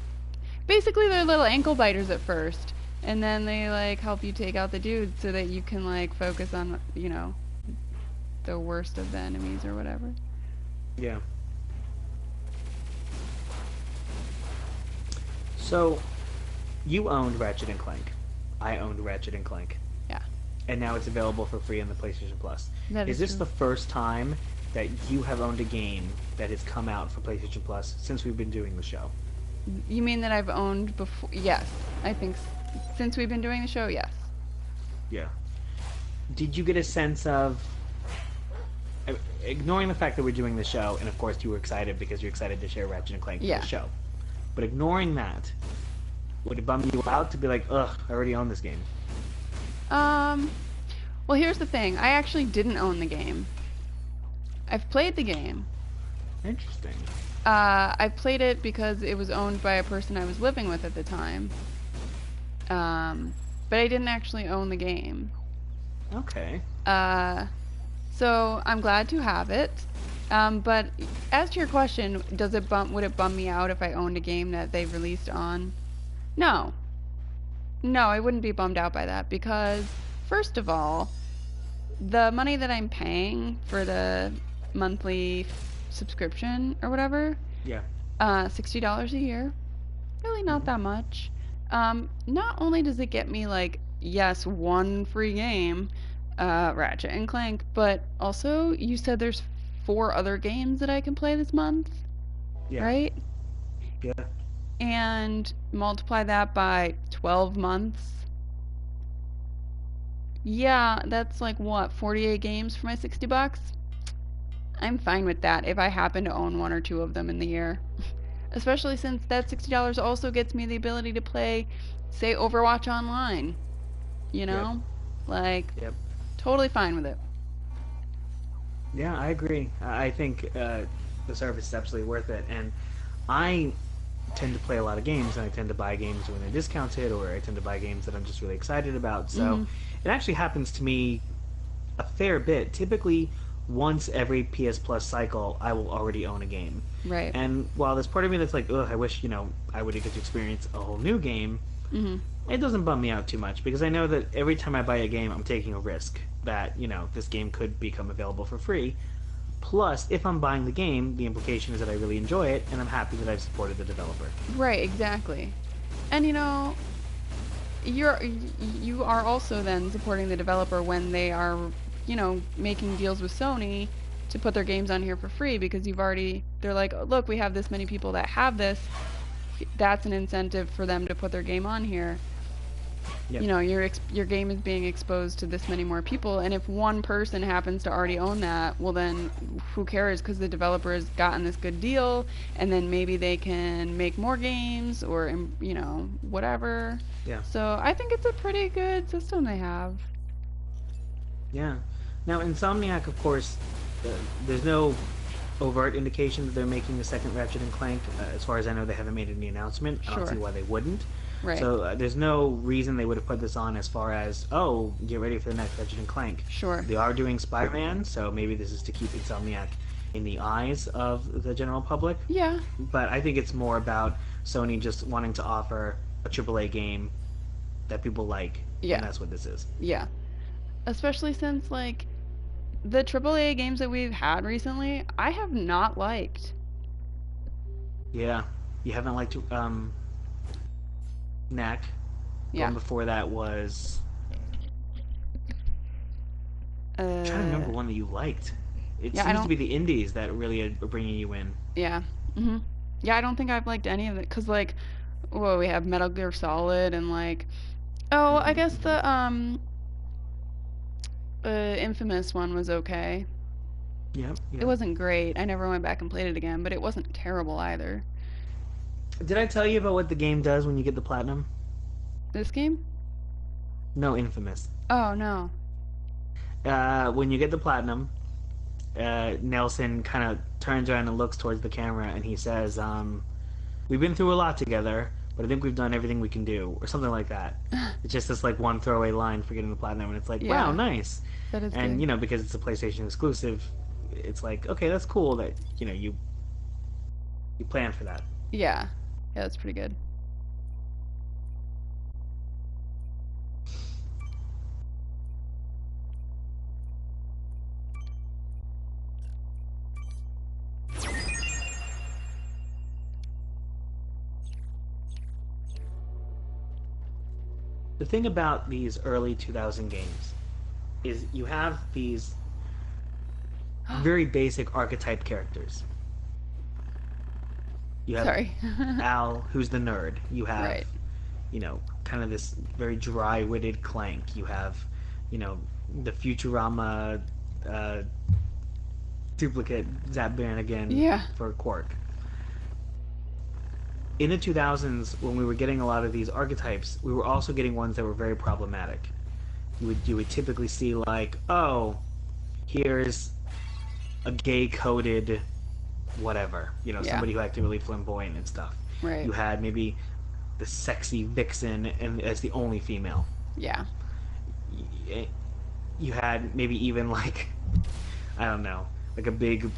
basically they're little ankle biters at first, and then they like help you take out the dudes so that you can like focus on, you know, the worst of the enemies or whatever. Yeah. So, you owned Ratchet and Clank. I owned Ratchet and Clank. Yeah. And now it's available for free on the PlayStation Plus. That Is is this true. the first time that you have owned a game that has come out for PlayStation Plus since we've been doing the show? You mean that I've owned before? Yes, I think since we've been doing the show, yes. Yeah. Did you get a sense of, ignoring the fact that we're doing the show, and of course you were excited because you're excited to share Ratchet and Clank for Yeah. the show, but ignoring that, would it bum you out to be like, ugh, I already own this game? Well, here's the thing. I actually didn't own the game. I've played the game. Interesting. I played it because it was owned by a person I was living with at the time. But I didn't actually own the game. Okay. So I'm glad to have it. But as to your question, would it bum me out if I owned a game that they released on? No. No, I wouldn't be bummed out by that because, first of all, the money that I'm paying for the monthly subscription or whatever, Yeah. $60 a year, really not that much. Not only does it get me like, yes, one free game, Ratchet and Clank, but also you said there's 4 other games that I can play this month, Yeah. right? Yeah. And multiply that by 12 months. Yeah, that's like what, 48 games for my $60? I'm fine with that if I happen to own 1 or 2 of them in the year. Especially since that $60 also gets me the ability to play, say, Overwatch Online. You Yep. know? Like, Yep. totally fine with it. Yeah, I agree. I think the service is absolutely worth it, and I tend to play a lot of games, and I tend to buy games when they're discounted, or I tend to buy games that I'm just really excited about. So Hmm. it actually happens to me a fair bit. Typically, once every PS Plus cycle, I will already own a game. Right. And while there's part of me that's like, ugh, I wish, I would get to experience a whole new game, Hmm. it doesn't bum me out too much because I know that every time I buy a game, I'm taking a risk that, this game could become available for free. Plus, if I'm buying the game, the implication is that I really enjoy it, and I'm happy that I've supported the developer. Right, exactly. And you're you are also then supporting the developer when they are, making deals with Sony to put their games on here for free because they're like, "Oh, look, we have this many people that have this. That's an incentive for them to put their game on here." Yep. Your game is being exposed to this many more people, and if one person happens to already own that, well then who cares, because the developer has gotten this good deal, and then maybe they can make more games or whatever. Yeah. So I think it's a pretty good system they have. Yeah. Now, Insomniac, of course, uh, there's no overt indication that they're making a second Ratchet and Clank. As far as I know, they haven't made any announcement. I don't Sure. see why they wouldn't. Right. So there's no reason they would have put this on as far as, oh, get ready for the next Ratchet and Clank. Sure. They are doing Spider-Man, so maybe this is to keep Insomniac in the eyes of the general public. Yeah. But I think it's more about Sony just wanting to offer a AAA game that people like, Yeah. and that's what this is. Yeah. Especially since like the AAA games that we've had recently, I have not liked. Yeah. You haven't liked Knack. The Yeah. one before that was... I'm trying to remember one that you liked. It Yeah, I seems to don't. be the indies that really are bringing you in. Yeah. Mhm. Yeah, I don't think I've liked any of it cuz like well, we have Metal Gear Solid and like oh, I Hmm. guess Hmm. the Infamous one was okay. Yep, It yep. wasn't great. I never went back and played it again, but it wasn't terrible either. Did I tell you about what the game does when you get the platinum? This game? No, Infamous. Oh, no. When you get the platinum, Nelson kind of turns around and looks towards the camera and he says, we've been through a lot together, but I think we've done everything we can do, or something like that. It's just this like one throwaway line for getting the platinum, and it's like, wow, Yeah, nice. that is And good. because it's a PlayStation exclusive, it's like, okay, that's cool that you plan for that. Yeah. Yeah, that's pretty good. The thing about these early 2000 games is you have these very basic archetype characters. You have Sorry. Al, who's the nerd. You have, Right. kind of this very dry-witted Clank. You have, the Futurama uh, duplicate Zap Brannigan Yeah. for Quark. In the 2000s, when we were getting a lot of these archetypes, we were also getting ones that were very problematic. You would typically see like, oh, here's a gay-coded whatever, Yeah. somebody who acted really flamboyant and stuff. Right. You had maybe the sexy vixen and as the only female. Yeah. You had maybe even like, I don't know, like a big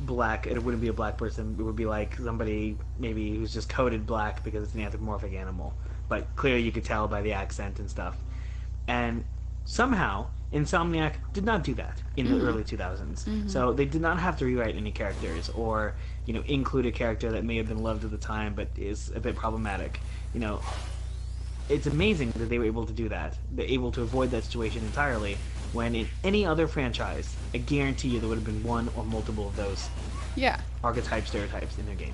black. It wouldn't be a black person. It would be like somebody maybe who's just coded black because it's an anthropomorphic animal. But clearly you could tell by the accent and stuff. And somehow Insomniac did not do that in the early 2000s. So they did not have to rewrite any characters or, you know, include a character that may have been loved at the time but is a bit problematic. You know, it's amazing that they were able to do that. They're able to avoid that situation entirely, when in any other franchise, I guarantee you there would have been one or multiple of those archetype stereotypes in their game.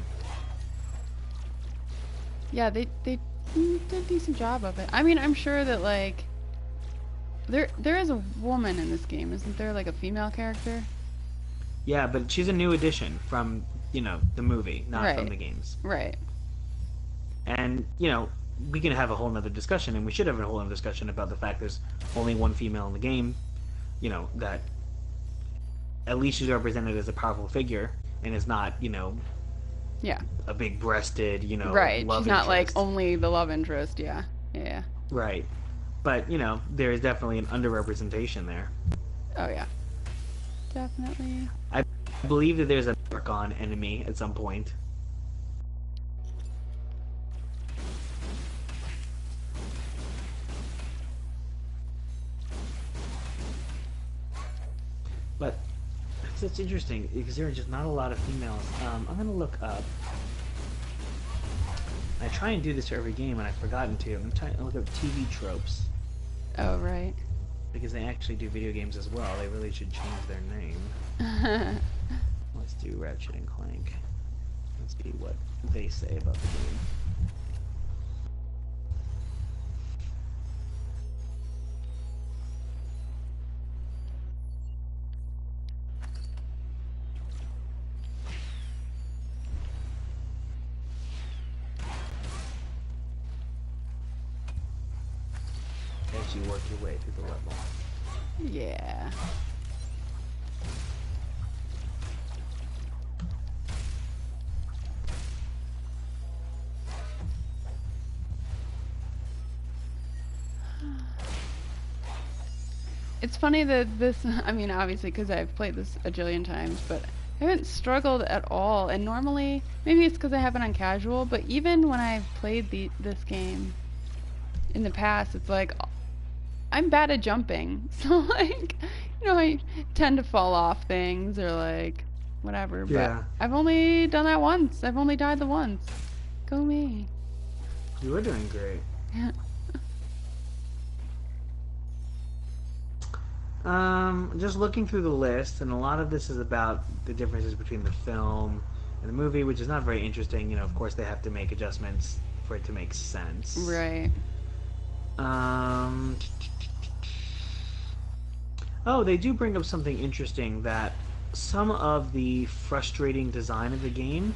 Yeah, they did a decent job of it. I mean, I'm sure that, like, there is a woman in this game, isn't there? Like a female character? Yeah, but she's a new addition from, you know, the movie, not from the games. Right. And, you know, we can have a whole nother discussion, and we should have a whole nother discussion about the fact there's only one female in the game, you know, that at least she's represented as a powerful figure, and is not, you know, a big-breasted, you know, right. love She's not, interest. like, only the love interest, yeah. Right. But, you know, there is definitely an underrepresentation there. Oh, yeah. Definitely. I believe that there's a Darkon enemy at some point. But it's interesting because there are just not a lot of females. I'm gonna look up. I try and do this for every game, and I've forgotten to. I'm trying to look up TV tropes Oh, right. because they actually do video games as well. They really should change their name. Let's do Ratchet and Clank. Let's see what they say about the game. As you work your way through the level. Yeah. It's funny that this, I mean, obviously, because I've played this a jillion times, but I haven't struggled at all. And normally, maybe it's because I have it on casual, but even when I've played this game in the past, it's like, I'm bad at jumping. So, like, you know, I tend to fall off things or, like, whatever. Yeah. But I've only done that once. I've only died the once. Go me. You were doing great. Yeah. Just looking through the list, and a lot of this is about the differences between the film and the movie, which is not very interesting. You know, of course, they have to make adjustments for it to make sense. Right. Oh, they do bring up something interesting, that some of the frustrating design of the game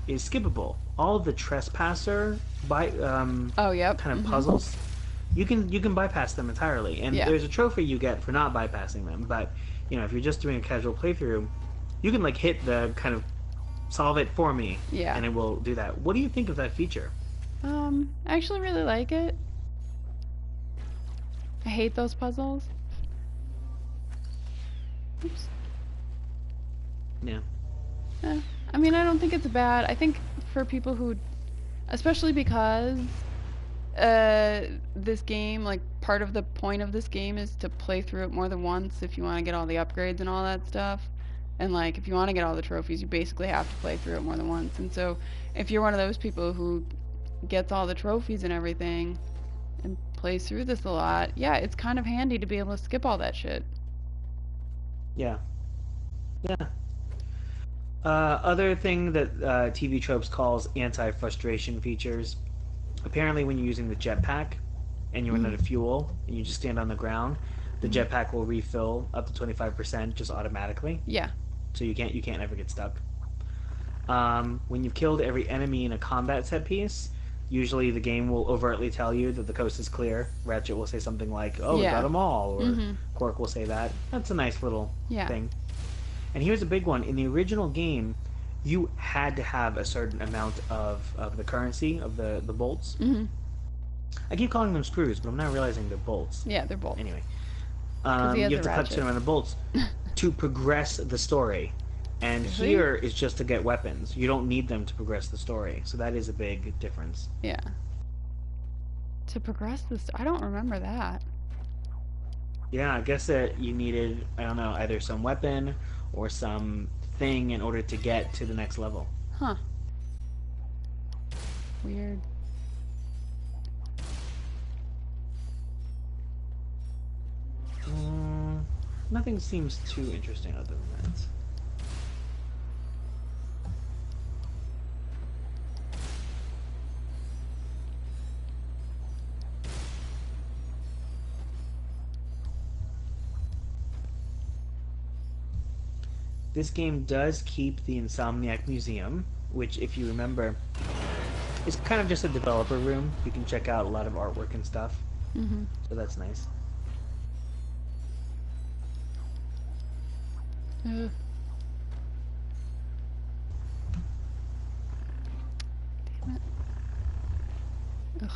is skippable. All of the trespasser Oh, yep. kind of puzzles, you can bypass them entirely, and Yeah. there's a trophy you get for not bypassing them. But you know, if you're just doing a casual playthrough, you can like hit the kind of solve it for me, Yeah. and it will do that. What do you think of that feature? I actually really like it. I hate those puzzles. Oops. Yeah. I mean, I don't think it's bad. I think for people who, especially because this game, like, part of the point of this game is to play through it more than once if you want to get all the upgrades and all that stuff. And, like, if you want to get all the trophies, you basically have to play through it more than once. And so, if you're one of those people who gets all the trophies and everything and plays through this a lot, yeah, it's kind of handy to be able to skip all that shit. Yeah. Yeah. Other thing that TV Tropes calls anti-frustration features. Apparently, when you're using the jetpack and you run out of fuel and you just stand on the ground, the jetpack will refill up to 25% just automatically. Yeah. So you can't ever get stuck. When you've killed every enemy in a combat set piece, usually the game will overtly tell you that the coast is clear. Ratchet will say something like, "Oh, we Yeah. got them all," or Quark will say that. That's a nice little thing. And here's a big one. In the original game, you had to have a certain amount of the currency, of the bolts. I keep calling them screws, but I'm not realizing they're bolts. Yeah, they're bolts. Anyway. he has You a have to cut ratchet. certain amount of bolts to progress the story. And Really? here is just to get weapons. You don't need them to progress the story. So that is a big difference. Yeah. To progress this, I don't remember that. Yeah, I guess that you needed, I don't know, either some weapon or some thing in order to get to the next level. Huh. Weird. Mm, nothing seems too interesting other than that. This game does keep the Insomniac Museum, which, if you remember, is kind of just a developer room. You can check out a lot of artwork and stuff. Mm-hmm. So that's nice. Ugh. Damn it. Ugh.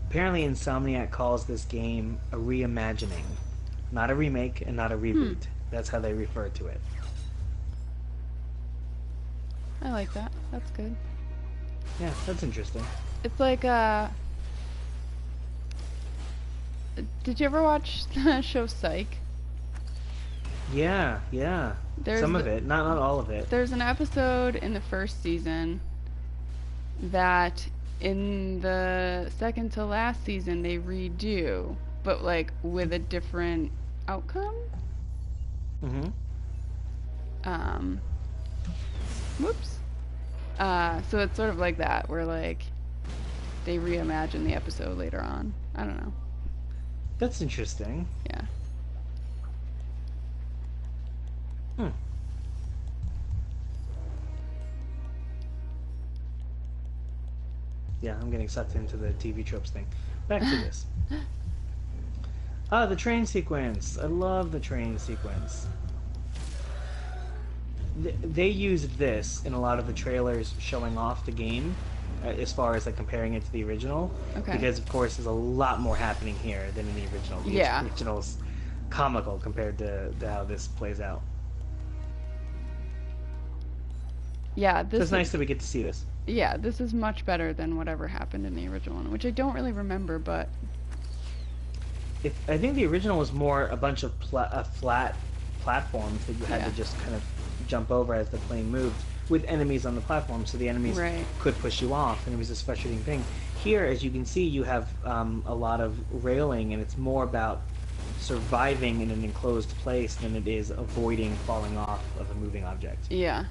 Apparently, Insomniac calls this game a reimagining, not a remake and not a Hmm. reboot. That's how they refer to it. I like that. That's good. Yeah, that's interesting. It's like did you ever watch the show Psych? Yeah, yeah. There's Some of it, not all of it. There's an episode in the first season that in the second to last season they redo, but like with a different outcome. Mm-hmm. Um, whoops. So it's sort of like that, where like they reimagine the episode later on. I don't know. That's interesting. Yeah. Hmm. Yeah, I'm getting sucked into the TV tropes thing. Back to this. Ah, the train sequence. I love the train sequence. They used this in a lot of the trailers showing off the game, as far as like comparing it to the original. Okay. Because of course, there's a lot more happening here than in the original. The Yeah. original's comical compared to how this plays out. Yeah, So this it's nice that we get to see this. yeah, this is much better than whatever happened in the original one, which I don't really remember, but I think the original was more a bunch of flat platforms that you had Yeah. to just kind of jump over as the plane moved, with enemies on the platform, so the enemies Right. could push you off, and it was this frustrating thing. Here, as you can see, you have a lot of railing, and it's more about surviving in an enclosed place than it is avoiding falling off of a moving object. yeah.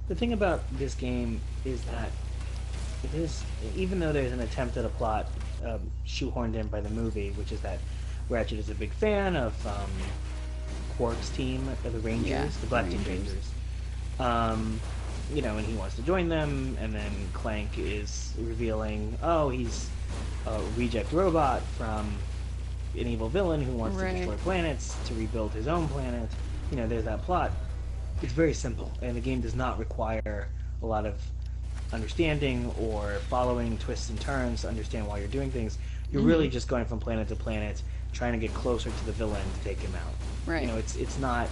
The thing about this game is that it is, even though there's an attempt at a plot shoehorned in by the movie, which is that Ratchet is a big fan of Quark's team, the Rangers, Yeah, the Black Team Rangers. Rangers. You know, and he wants to join them, and then Clank is revealing, oh, he's a reject robot from an evil villain who wants to Right. destroy planets to rebuild his own planet. You know, there's that plot. It's very simple, and the game does not require a lot of understanding or following twists and turns to understand why you're doing things. You're really just going from planet to planet, trying to get closer to the villain to take him out. Right. You know, it's not.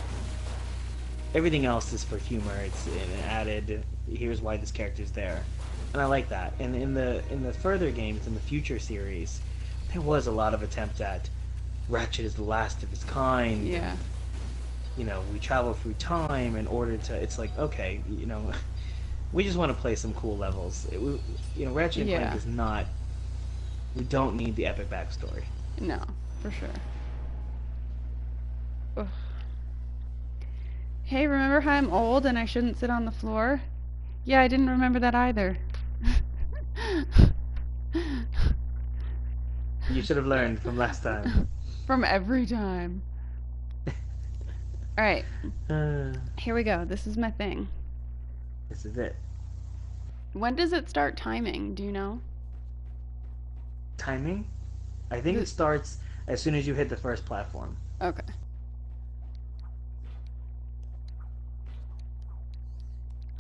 Everything else is for humor. It's an added. Here's why this character's there, and I like that. And in the further games, in the future series, there was a lot of attempt at Ratchet is the last of his kind. Yeah. You know, we travel through time in order to. It's like, okay, you know, we just want to play some cool levels. You know, Ratchet and Yeah. Clank is not We don't need the epic backstory. No, for sure. Ugh. Hey, remember how I'm old and I shouldn't sit on the floor? Yeah, I didn't remember that either. You should have learned from last time. From every time. Alright, Uh, here we go. This is my thing. this is it. When does it start timing? Do you know? Timing? I think it starts as soon as you hit the first platform. Okay.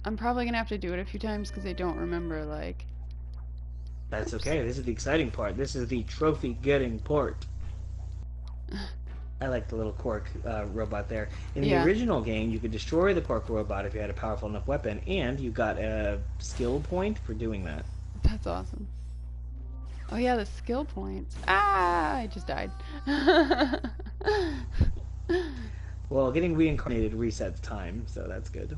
I'm probably gonna have to do it a few times because I don't remember, like... That's okay. This is the exciting part. This is the trophy-getting part. I like the little Quark robot there. In the original game, you could destroy the Quark robot if you had a powerful enough weapon, and you got a skill point for doing that. That's awesome. Oh yeah, the skill points. Ah, I just died. Well, getting reincarnated resets time, so that's good.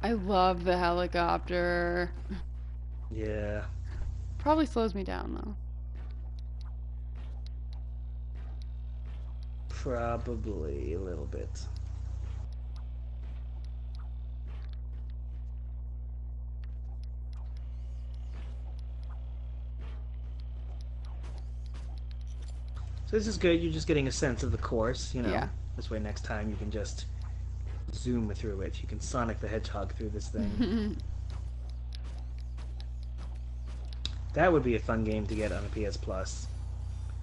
I love the helicopter. Yeah. Probably slows me down though. Probably a little bit. So this is good. You're just getting a sense of the course, you know. Yeah. This way next time you can just zoom through it. You can Sonic the Hedgehog through this thing. That would be a fun game to get on a PS Plus.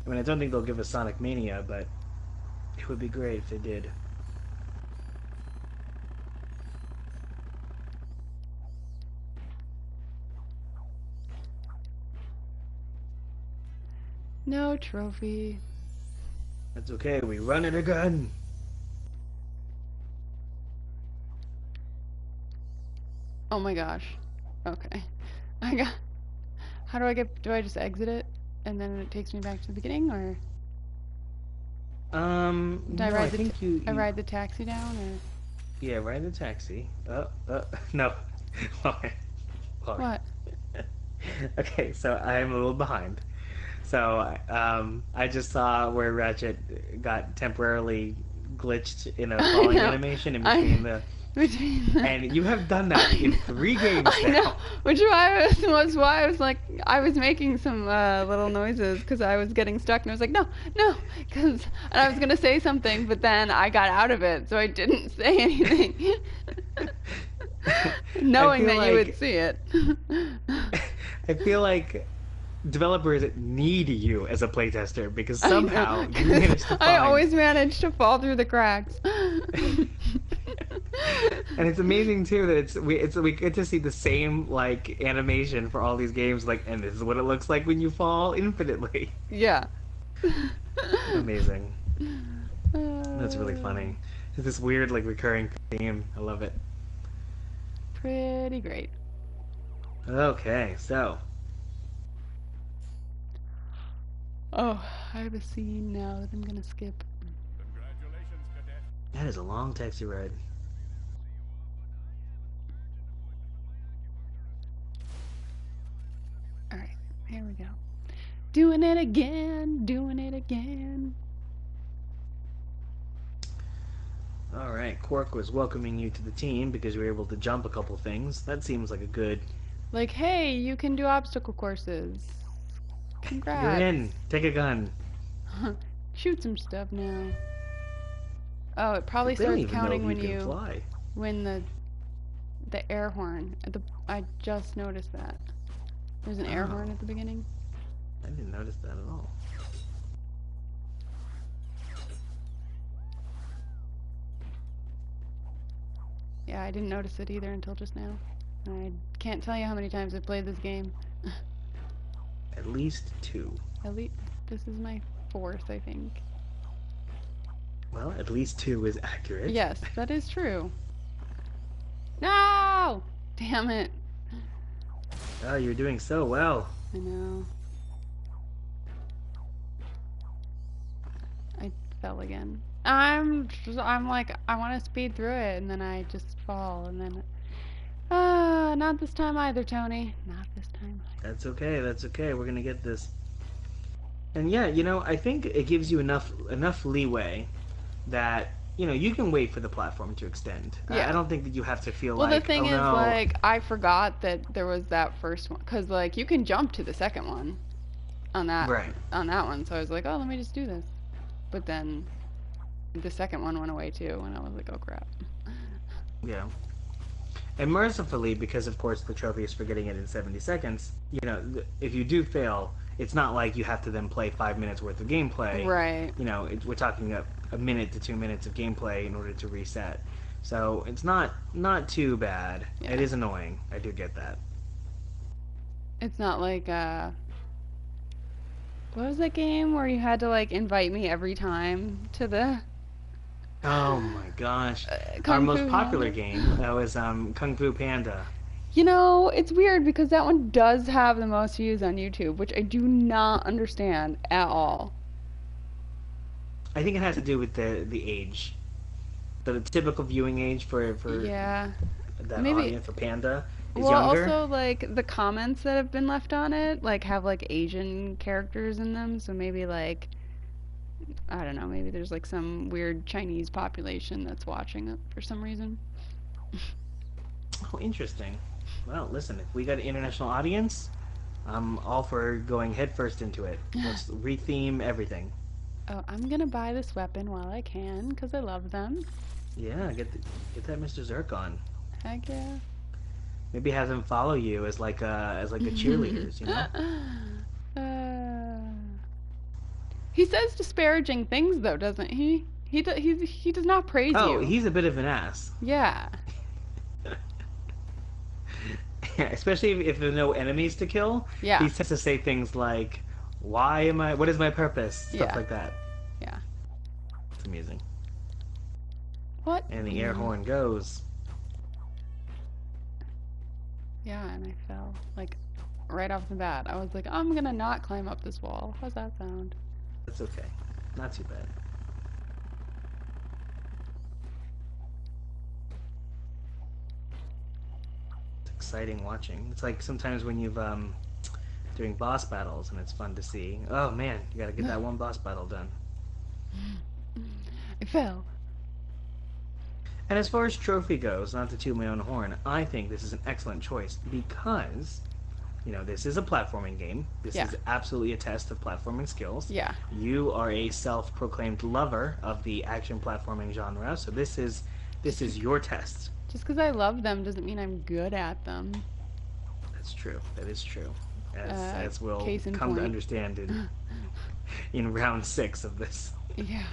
I mean, I don't think they'll give us Sonic Mania, but it would be great if they did. No trophy. That's okay. We run it again. Oh my gosh. Okay. I got... How do I get... Do I just exit it? And then it takes me back to the beginning, or... Do I no, ride I think you... I ride the taxi down, or... Yeah, ride the taxi. No. What? Okay, so I am a little behind. So, I just saw where Ratchet got temporarily glitched in a falling animation in between the... And you have done that in 3 games now. I know, which was why I was like, I was making some little noises because I was getting stuck, and I was like, no, and I was gonna say something, but then I got out of it, so I didn't say anything, knowing that you would see it. I feel like developers need you as a playtester because somehow you managed to find... I always manage to fall through the cracks. And it's amazing too that we get to see the same like animation for all these games, like, and this is what it looks like when you fall infinitely. Yeah. Amazing. That's really funny. It's this weird like recurring theme. I love it. Pretty great. Okay, so. Oh, I have a scene now that I'm gonna skip. Congratulations, Cadet. That is a long taxi ride. Alright, here we go. Doing it again, doing it again. Alright, Quark was welcoming you to the team because you were able to jump a couple things. That seems like a good... Like, hey, you can do obstacle courses. Congrats. You're in. Take a gun. Shoot some stuff now. Oh, it probably They don't starts even counting know if when you can fly. when the air horn at the... I just noticed that. There's an air horn at the beginning. I didn't notice that at all. Yeah, I didn't notice it either until just now. I can't tell you how many times I've played this game. At least 2. At least this is my 4th, I think. Well, at least 2 is accurate. Yes, that is true. No! Damn it. Oh, you're doing so well. I know. I fell again. I'm like, I want to speed through it, and then I just fall, and then, not this time either, Tony. Not this time either. That's okay. That's okay. We're gonna get this. And yeah, I think it gives you enough leeway that you can wait for the platform to extend. Yeah. I don't think that you have to feel Well, like, the thing oh is, no. like, I forgot that there was that first one, because, like, you can jump to the second one on that Right. one. So I was like, oh, let me just do this. But then the second one went away too, and I was like, oh crap. Yeah. And mercifully, because of course the trophy is for getting it in 70 seconds, if you do fail, it's not like you have to then play 5 minutes worth of gameplay. Right. We're talking a minute to 2 minutes of gameplay in order to reset. So it's not too bad. Yeah. It is annoying. I do get that. It's not like what was that game where you had to like invite me every time to the Oh my gosh. Our Kung most Fu popular Panda? game, that was Kung Fu Panda. It's weird because that one does have the most views on YouTube, which I do not understand at all. I think it has to do with the age. The typical viewing age for Yeah. that Maybe- audience for Panda is Well, younger. also like the comments that have been left on it like have like Asian characters in them, so maybe like I don't know, maybe there's like some weird Chinese population that's watching it for some reason. Oh, interesting. Well, listen, if we got an international audience, I'm all for going headfirst into it. Let's retheme everything. Oh, I'm gonna buy this weapon while I can because I love them. Yeah, get that Mr. Zircon. Heck yeah. Maybe have them follow you as like a cheerleaders, He says disparaging things though, doesn't he? He does not praise Oh, you. he's a bit of an ass. Yeah. Especially if there's no enemies to kill. Yeah. He tends to say things like, what is my purpose? Stuff Yeah. like that. Yeah. It's amusing. What? And the air horn goes. Yeah, and I fell like right off the bat. I was like, I'm gonna not climb up this wall. How's that sound? That's okay. Not too bad. It's exciting watching. It's like sometimes when you've doing boss battles and it's fun to see. Oh man, you gotta get that one boss battle done. I fell. And as far as trophy goes, not to toot my own horn, I think this is an excellent choice because, this is a platforming game. This Yeah. is absolutely a test of platforming skills. Yeah. You are a self-proclaimed lover of the action platforming genre, so this is your test. Just because I love them doesn't mean I'm good at them. That's true. That is true. As we'll case in come to point. understand in round 6 of this. Yeah.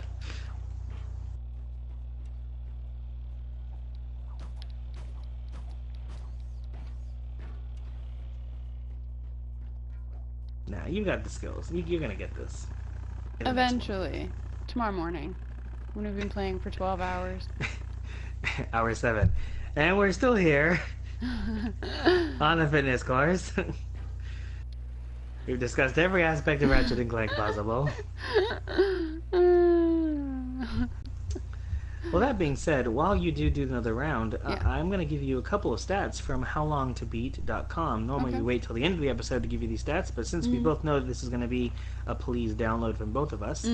Now, you got the skills. You're gonna get this. In the next one. Eventually. Tomorrow morning. When we've been playing for 12 hours. Hour 7. And we're still here on the fitness course. We've discussed every aspect of Ratchet Clank possible. Well, that being said, while you do another round, Yeah. I'm going to give you a couple of stats from howlongtobeat.com. Normally Okay. we wait till the end of the episode to give you these stats, but since we both know that this is going to be a please download from both of us,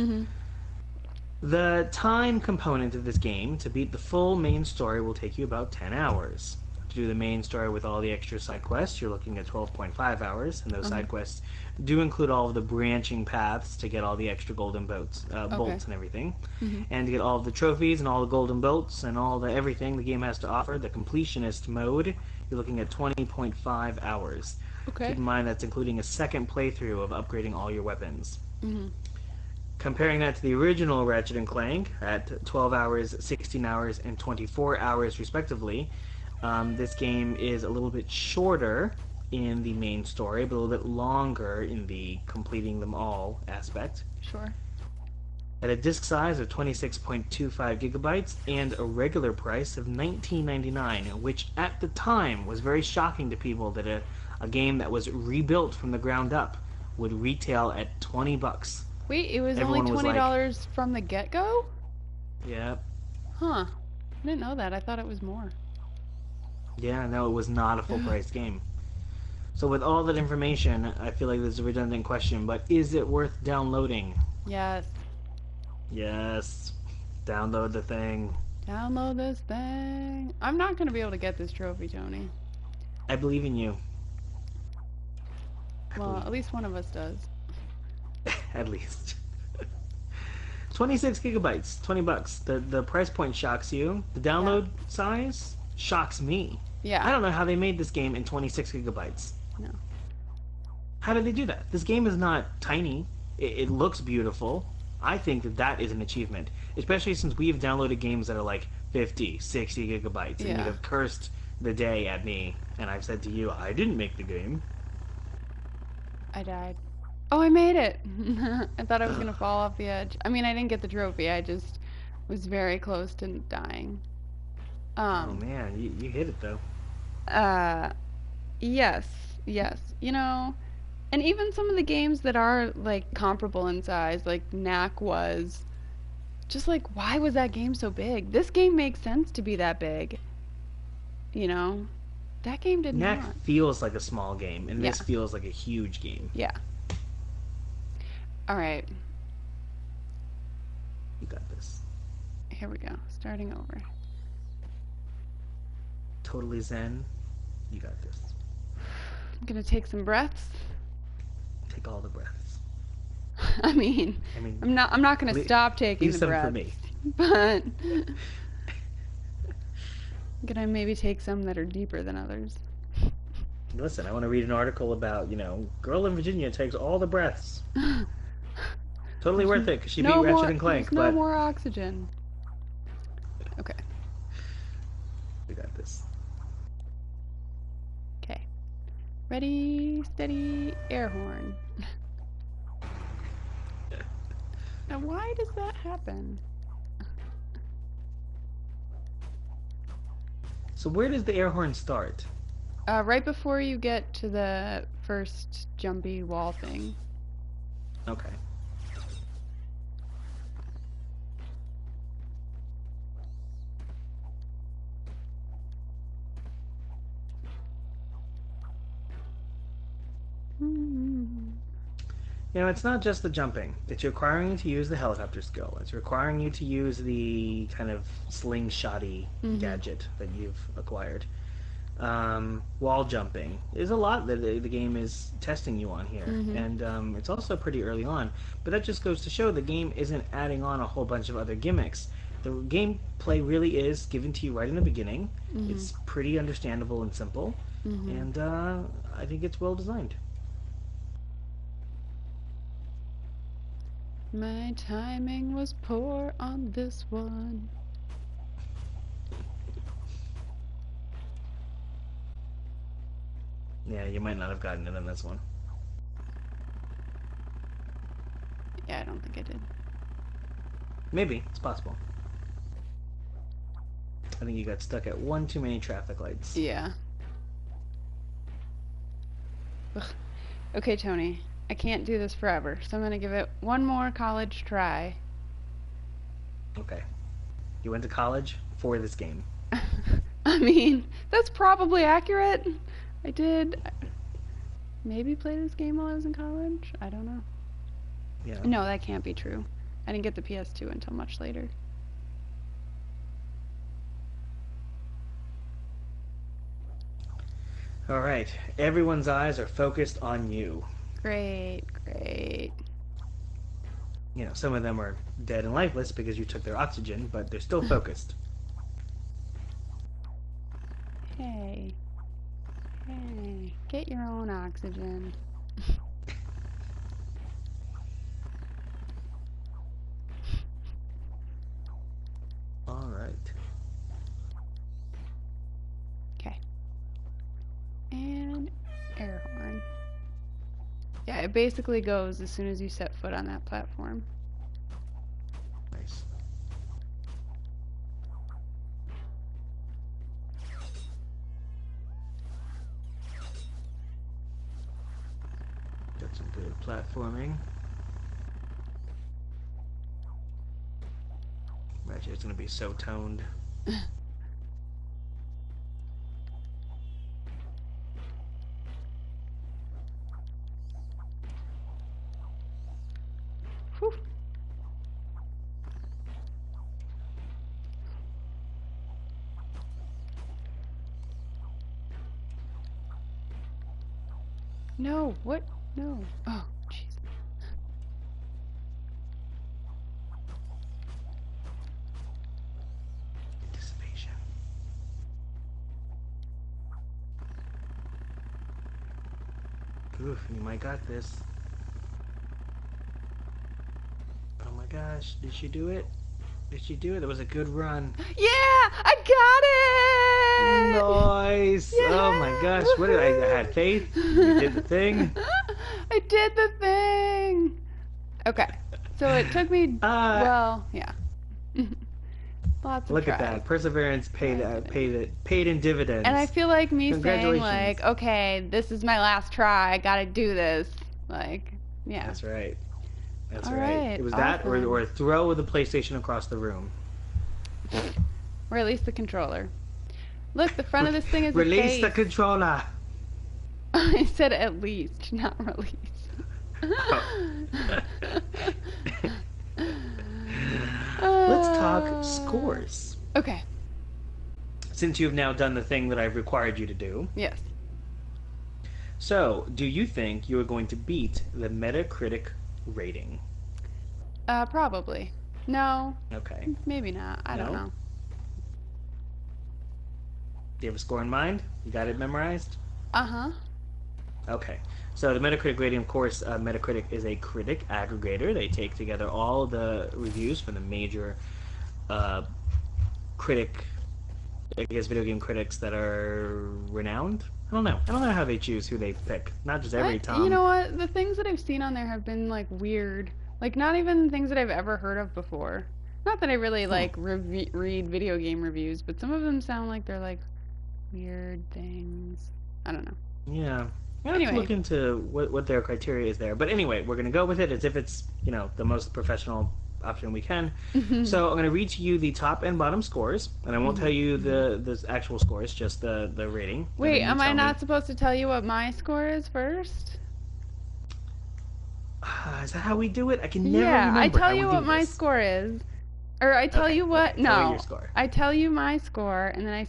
the time component of this game to beat the full main story will take you about 10 hours. To do the main story with all the extra side quests, you're looking at 12.5 hours, and those side quests do include all of the branching paths to get all the extra golden bolts and everything. And to get all of the trophies and all the golden bolts and all the everything the game has to offer, the completionist mode, you're looking at 20.5 hours. Okay. Keep in mind that's including a second playthrough of upgrading all your weapons. Comparing that to the original Ratchet and Clank at 12 hours, 16 hours, and 24 hours respectively, this game is a little bit shorter in the main story, but a little bit longer in the completing them all aspect. Sure. At a disc size of 26.25 gigabytes and a regular price of $19.99, which at the time was very shocking to people that a game that was rebuilt from the ground up would retail at $20. Wait, it was Everyone only was like, $20 from the get-go? yeah, Huh. I didn't know that. I thought it was more. yeah, no, it was not a full price game. So with all that information, I feel like this is a redundant question, but is it worth downloading? Yes. Yes. Download the thing. Download this thing. I'm not going to be able to get this trophy, Tony. I believe in you. Well, at least one of us does. At least. 26 gigabytes, $20. The price point shocks you. The download size shocks me. Yeah. I don't know how they made this game in 26 gigabytes. No. How did they do that? This game is not tiny. It looks beautiful. I think that is an achievement, especially since we've downloaded games that are like 50, 60 gigabytes, and Yeah. you have cursed the day at me, and I've said to you, I didn't make the game. I died. Oh, I made it! I thought I was going to fall off the edge. I mean, I didn't get the trophy. I just was very close to dying. Oh man, you hit it though. Yes. Yes. You know, and even some of the games that are, like, comparable in size, like Knack was, just like, why was that game so big? This game makes sense to be that big. You know? That game did Knack not. feels like a small game, and this Yeah. feels like a huge game. Yeah. Alright. You got this. Here we go. Starting over. Totally zen. You got this. I'm gonna take some breaths. Take all the breaths. I mean, I'm not gonna stop taking leave the some breaths. for me. But I'm gonna maybe take some that are deeper than others. Listen, I want to read an article about, girl in Virginia takes all the breaths. Totally worth it, because she beat Ratchet and Clank, there's no more oxygen. Okay. We got this. Okay. Ready, steady, air horn. Now, why does that happen? So where does the air horn start? Right before you get to the first jumpy wall thing. Okay. It's not just the jumping. It's requiring you to use the helicopter skill. It's requiring you to use the kind of slingshotty gadget that you've acquired. Wall jumping is a lot that the game is testing you on here, and it's also pretty early on. But that just goes to show the game isn't adding on a whole bunch of other gimmicks. The gameplay really is given to you right in the beginning. It's pretty understandable and simple, and I think it's well designed. My timing was poor on this one. Yeah, you might not have gotten it on this one. Yeah, I don't think I did. Maybe. It's possible. I think you got stuck at one too many traffic lights. Yeah. Ugh. Okay, Tony. I can't do this forever, so I'm gonna give it one more college try. Okay. You went to college for this game. I mean, that's probably accurate. I did maybe play this game while I was in college. I don't know. Yeah. No, that can't be true. I didn't get the PS2 until much later. All right. Everyone's eyes are focused on you. Great, great. Some of them are dead and lifeless because you took their oxygen, but they're still focused. Hey. Hey. Get your own oxygen. All right. Okay. And air horn. Yeah, it basically goes as soon as you set foot on that platform. Nice. Got some good platforming. Ratchet's gonna be so toned. Whew. No, what? No. Oh, jeez. Anticipation. Oof, you might got this. Oh my gosh, did she do it? Did she do it? That was a good run. Yeah, I got it! Nice! Oh my gosh, what did I had faith? You did the thing. I did the thing! Okay, so it took me, well, yeah. Lots of Look at tries. that. Perseverance paid in dividends. And I feel like me saying, Congratulations. like, okay, this is my last try, I gotta do this. Like, yeah. That's right. That's All right. right, It was that awesome. or throw the PlayStation across the room. Or at least the controller. Look, the front of this thing is a Release face. the controller. I said at least, not release. Let's talk scores. Okay. Since you've now done the thing that I've required you to do. Yes. So, do you think you are going to beat the Metacritic rating? Probably. No, Okay. maybe not. I don't No? know. Do you have a score in mind? You got it memorized? Uh-huh. Okay. So the Metacritic rating, of course, Metacritic is a critic aggregator. They take together all the reviews from the major critic, I guess, video game critics that are renowned. I don't know. I don't know how they choose who they pick. Not just every time. You know what? The things that I've seen on there have been, like, weird. Like, not even things that I've ever heard of before. Not that I really, like, read video game reviews, but some of them sound like they're, like, weird things. I don't know. Yeah. I have Anyway. to look into what their criteria is there. But anyway, we're going to go with it as if it's, the most professional option we can. So I'm going to read to you the top and bottom scores, and I won't tell you the actual scores, just the rating. And Wait, then you am I tell me- not supposed to tell you what my score is first? Is that how we do it? I can never Yeah, remember I tell how you we what do my this. score is. Or I tell Okay, you what, okay, tell me no. your score. I tell you my score, and then I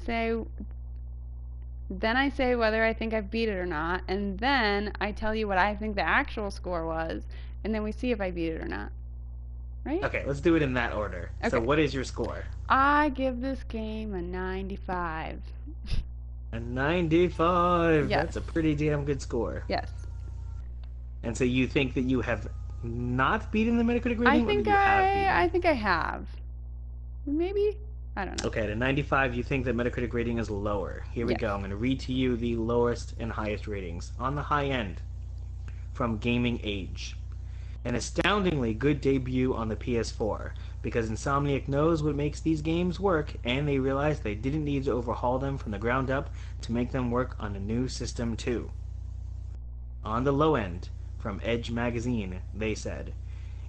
say whether I think I've beat it or not, and then I tell you what I think the actual score was, and then we see if I beat it or not. Right? Okay, let's do it in that order. So Okay. what is your score? I give this game a 95. A 95. Yes. That's a pretty damn good score. Yes. And so you think that you have not beaten the Metacritic rating? I or think that you have beaten? I think I have. Maybe? I don't know. Okay, at a 95, you think that Metacritic rating is lower. Here we Yes. go. I'm going to read to you the lowest and highest ratings. On the high end, from Gaming Age. An astoundingly good debut on the PS4, because Insomniac knows what makes these games work, and they realized they didn't need to overhaul them from the ground up to make them work on a new system too. On the low end, from Edge Magazine, they said,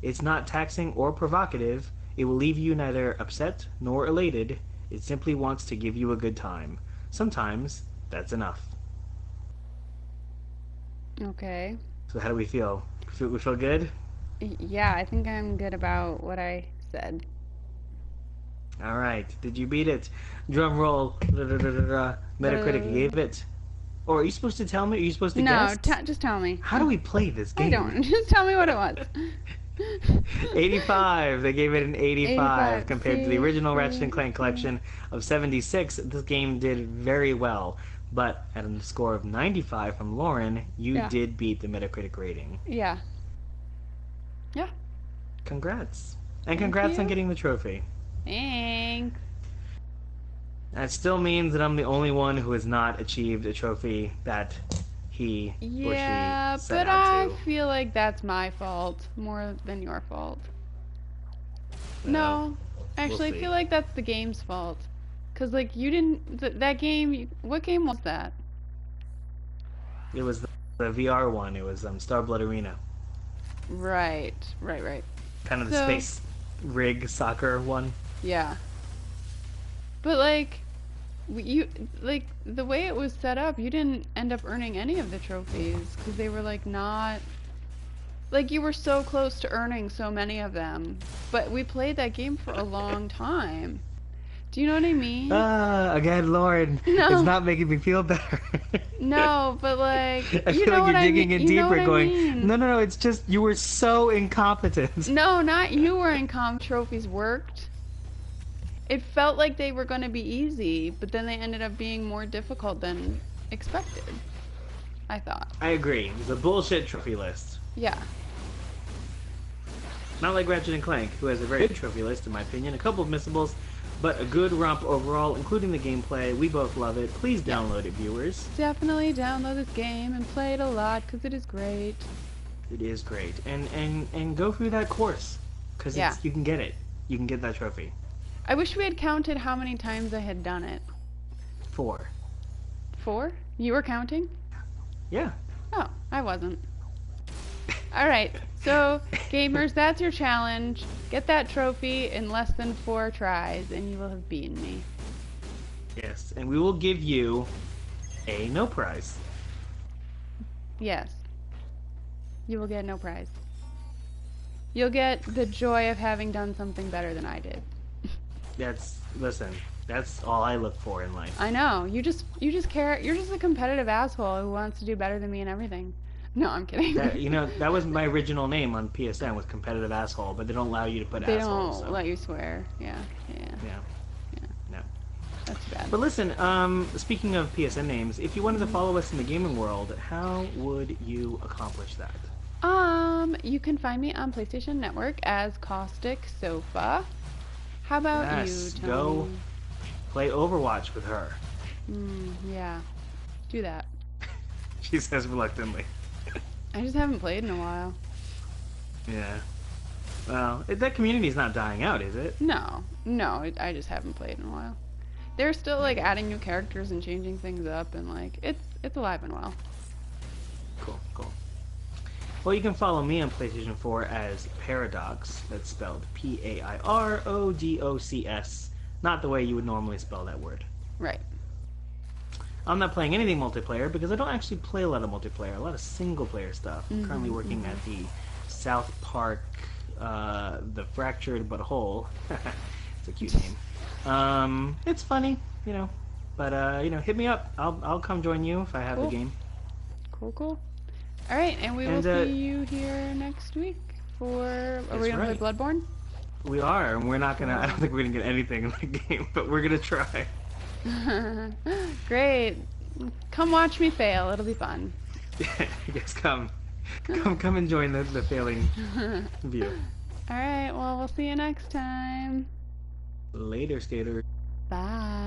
"It's not taxing or provocative. It will leave you neither upset nor elated. It simply wants to give you a good time. Sometimes that's enough." Okay. So how do we feel? We feel good? Yeah, I think I'm good about what I said. All right. Did you beat it? Drum roll. Metacritic gave it. Or are you supposed to tell me? Are you supposed to No, guess? just tell me. How do we play this game? I don't. Just tell me what it was. 85. They gave it an 85 85. compared to the See? original Ratchet and Clank collection of 76. This game did very well. But at a score of 95 from Lauren, you Yeah. did beat the Metacritic rating. Yeah. Yeah. Congrats. And congrats on you. getting the trophy. Thanks. That still means that I'm the only one who has not achieved a trophy that he Yeah, or she set but out I to. feel like that's my fault more than your fault. Well, No, actually, I see. feel like that's the game's fault. Cause like you didn't that game. What game was that? It was the VR one. It was Starblood Arena. Right. Kind of the So- space rig soccer one. Yeah. But like, you like the way it was set up, you didn't end up earning any of the trophies because they were like not like you were so close to earning so many of them. But we played that game for a long time. Do you know what I mean? Again, Lauren, it's No. not making me feel better. No, but like I you feel know like what you're I mean. digging in You know deeper, what I going, mean. no, it's just you were so incompetent. No, not you were in trophies worked. It felt like they were going to be easy, but then they ended up being more difficult than expected. I thought. I agree. It's a bullshit trophy list. Yeah. Not like Ratchet and Clank, who has a very good trophy list, in my opinion. A couple of missables, but a good romp overall, including the gameplay. We both love it. Please download it, viewers. Definitely download this game and play it a lot because it is great. It is great. And go through that course, because Yeah. you can get it. You can get that trophy. I wish we had counted how many times I had done it. 4. 4? You were counting? Yeah. Oh, I wasn't. Alright, so gamers, that's your challenge. Get that trophy in less than 4 tries and you will have beaten me. Yes, and we will give you a no prize. Yes. You will get no prize. You'll get the joy of having done something better than I did. Listen, that's all I look for in life. I know. You just care. You're just a competitive asshole who wants to do better than me and everything. No, I'm kidding. That was my original name on PSN, was competitive asshole, but they don't allow you to put They asshole. don't So. let you swear. Yeah. No. That's bad. But listen, speaking of PSN names, if you wanted to follow us in the gaming world, how would you accomplish that? You can find me on PlayStation Network as Caustic Sofa. How about Yes, you, Tony? go play Overwatch with her. Yeah. Do that. She says reluctantly. I just haven't played in a while. Yeah. Well, that community's not dying out, is it? No, I just haven't played in a while. They're still like adding new characters and changing things up, and like it's alive and well. Cool. Well, you can follow me on PlayStation 4 as Paradox. That's spelled P-A-I-R-O-D-O-C-S. Not the way you would normally spell that word. Right. I'm not playing anything multiplayer because I don't actually play a lot of multiplayer. A lot of single-player stuff. I'm currently working at the South Park, the Fractured But Whole. It's a cute name. It's funny, But hit me up. I'll come join you if I have the game. Cool. All right, and we will see you here next week for. Are we gonna play Bloodborne? We are, and we're not gonna. I don't think we're gonna get anything in the game, but we're gonna try. Great. Come watch me fail. It'll be fun. Yes, come and join the failing view. All right. Well, we'll see you next time. Later, skater. Bye.